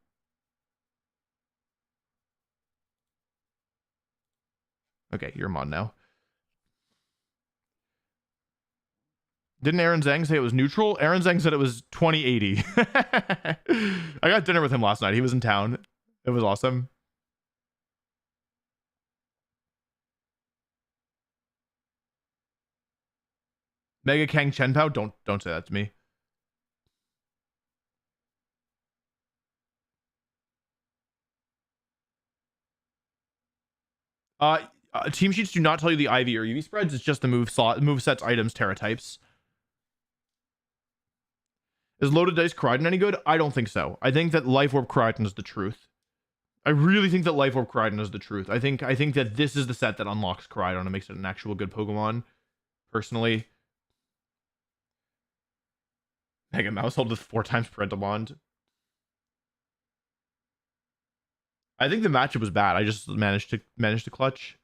Okay, you're a mod now. Didn't Aaron Zhang say it was neutral? Aaron Zhang said it was 2080. I got dinner with him last night. He was in town. It was awesome. Mega Kang Chen Pao? Don't say that to me. Team sheets do not tell you the IV or UV spreads. It's just the move sets, items, Terra types. Is Loaded Dice Koraidon any good? I don't think so. I think that Life Orb Koraidon is the truth. I really think that Life Orb Koraidon is the truth. I think that this is the set that unlocks Koraidon and makes it an actual good Pokemon. Personally. Mega Mousehold with 4 times Parental Bond. I think the matchup was bad. I just managed to clutch.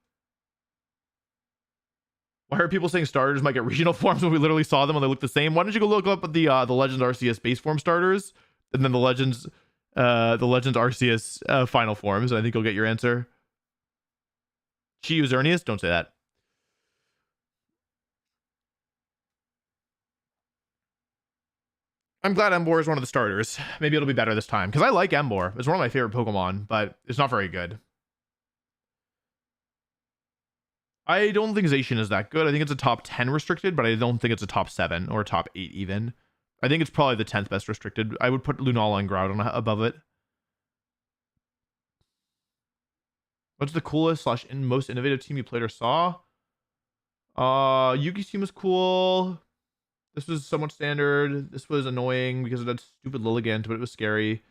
Why are people saying starters might get regional forms when we literally saw them and they look the same? Why don't you go look up at the Legends Arceus base form starters and then the Legends Arceus final forms? I think you'll get your answer. Chi Xerneas? Don't say that. I'm glad Emboar is one of the starters. Maybe it'll be better this time because I like Emboar. It's one of my favorite Pokemon, but it's not very good. I don't think Zacian is that good. I think it's a top 10 restricted, but I don't think it's a top 7 or top 8 even. I think it's probably the 10th best restricted. I would put Lunala and Groudon above it. What's the coolest / most innovative team you played or saw? Yuki's team was cool. This was somewhat standard. This was annoying because of that stupid Lilligant, but it was scary.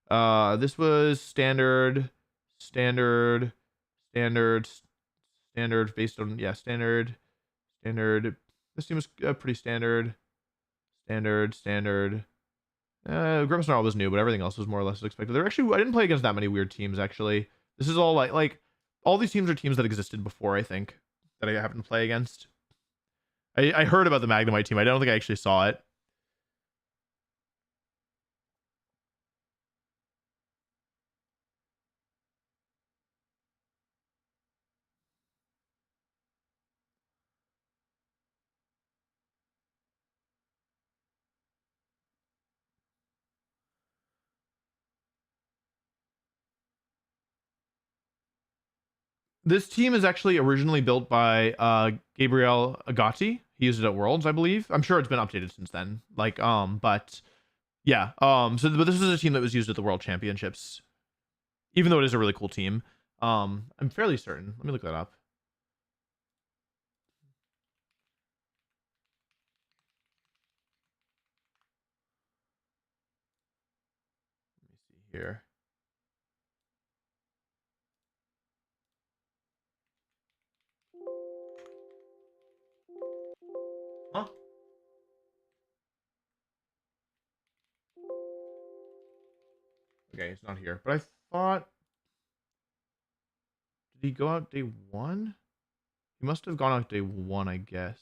This was standard based on, yeah, standard. This team was pretty standard. Grimmsnarl was new, but everything else was more or less expected. I didn't play against that many weird teams, actually. This is all like all these teams are teams that existed before, I think, that I happened to play against. I heard about the Magnemite team. I don't think I actually saw it. This team is actually originally built by Gabriel Agati. He used it at Worlds, I believe. I'm sure it's been updated since then. But yeah. But this is a team that was used at the World Championships. Even though it is a really cool team. I'm fairly certain. Let me look that up. Let me see here. Huh? Okay, it's not here. But I thought... Did he go out day 1? He must have gone out day 1, I guess.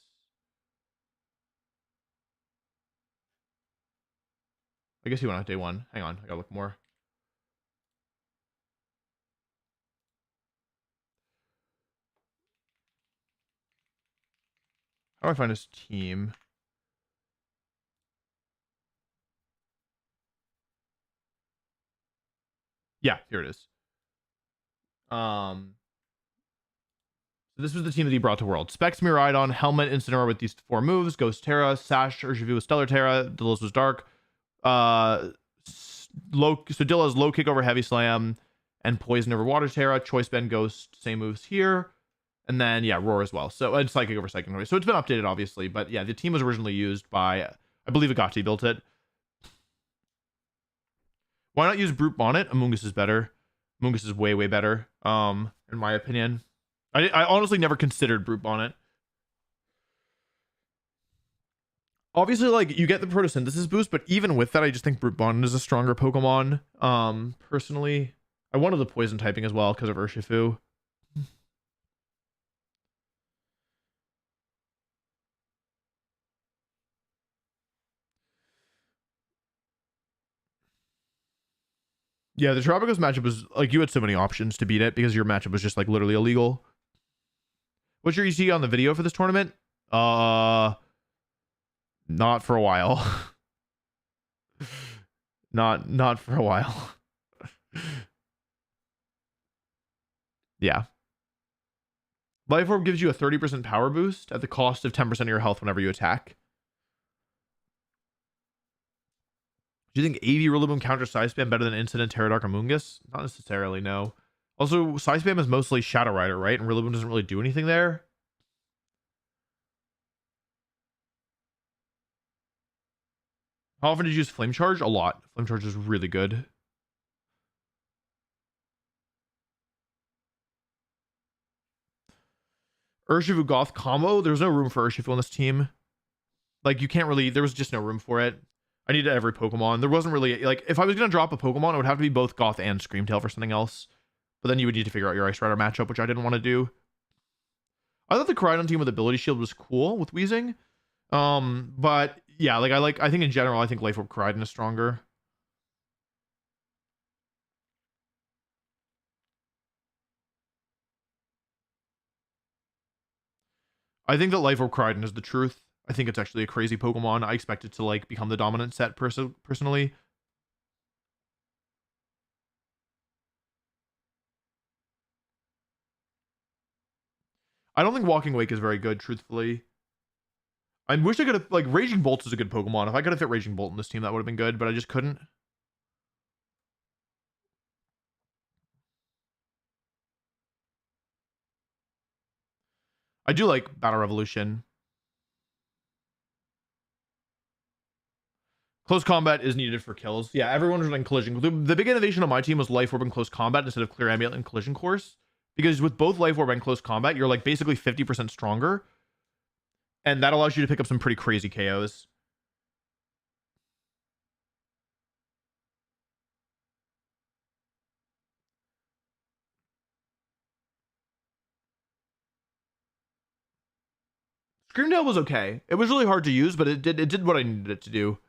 I guess he went out day 1. Hang on, I gotta look more. How do I find his team? Yeah, here it is. So this was the team that he brought to World. Specs, Miraidon, Helmet, Incineroar with these 4 moves, Ghost Terra, Sash, Urshifu with Stellar Terra, Dillas was Dark. So Dilla's low kick over Heavy Slam and Poison over Water Terra. Choice Bend, Ghost, same moves here. And then, yeah, Roar as well. So, and Psychic over Psychic. So it's been updated, obviously. But yeah, the team was originally used by, I believe Agati built it. Why not use Brute Bonnet? Amoonguss is better. Mungus is way better, in my opinion. I honestly never considered Brute Bonnet. Obviously, like, you get the photosynthesis boost, but even with that, I just think Brute Bonnet is a stronger Pokemon. Personally, I wanted the poison typing as well because of Urshifu. Yeah, the Tropicos matchup was like, you had so many options to beat it because your matchup was just like literally illegal. What's your EC on the video for this tournament? Not for a while. not for a while. Yeah. Life Orb gives you a 30% power boost at the cost of 10% of your health whenever you attack. Do you think AV Rillaboom counters Psy Spam better than Incident, Terradark, or Mungus? Not necessarily, no. Also, Psy Spam is mostly Shadow Rider, right? And Rillaboom doesn't really do anything there. How often did you use Flame Charge? A lot. Flame Charge is really good. Urshifu Goth combo. There's no room for Urshifu on this team. Like, you can't really... There was just no room for it. I needed every Pokemon. There wasn't really... Like, if I was going to drop a Pokemon, it would have to be both Goth and Screamtail for something else. But then you would need to figure out your Ice Rider matchup, which I didn't want to do. I thought the Koraidon team with Ability Shield was cool with Weezing. But yeah, I think in general, I think Life Orb Koraidon is stronger. I think that Life Orb Koraidon is the truth. I think it's actually a crazy Pokemon. I expect it to like become the dominant set personally. I don't think Walking Wake is very good, truthfully. I wish I could have, like, Raging Bolt is a good Pokemon. If I could have fit Raging Bolt in this team, that would have been good, but I just couldn't. I do like Battle Revolution. Close combat is needed for kills. Yeah, everyone was in collision. The big innovation on my team was Life Orb and close combat instead of Clear Amulet and Collision Course. Because with both Life Orb and close combat, you're like basically 50% stronger. And that allows you to pick up some pretty crazy KOs. Screamtail was okay. It was really hard to use, but it did what I needed it to do.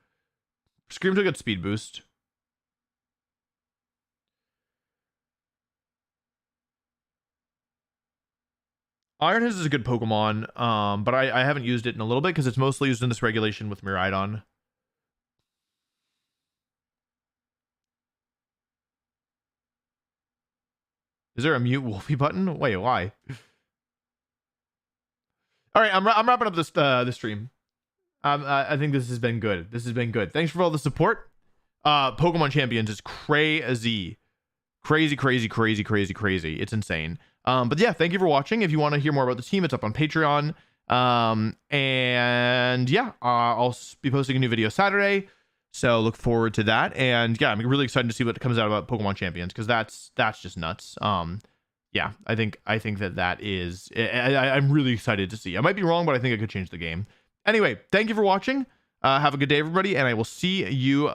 Screamtail got speed boost. Iron Hiss is a good Pokemon, but I haven't used it in a little bit because it's mostly used in this regulation with Miraidon. Is there a mute Wolfie button? Wait, why? All right, I'm wrapping up this this stream. I think this has been good. This has been good. Thanks for all the support. Pokemon Champions is crazy. Crazy. It's insane. But yeah, thank you for watching. If you want to hear more about the team, it's up on Patreon. And yeah, I'll be posting a new video Saturday. So look forward to that. And yeah, I'm really excited to see what comes out about Pokemon Champions because that's just nuts. Yeah, I think that is, I'm really excited to see. I might be wrong, but I think it could change the game. Anyway, thank you for watching. Have a good day, everybody, and I will see you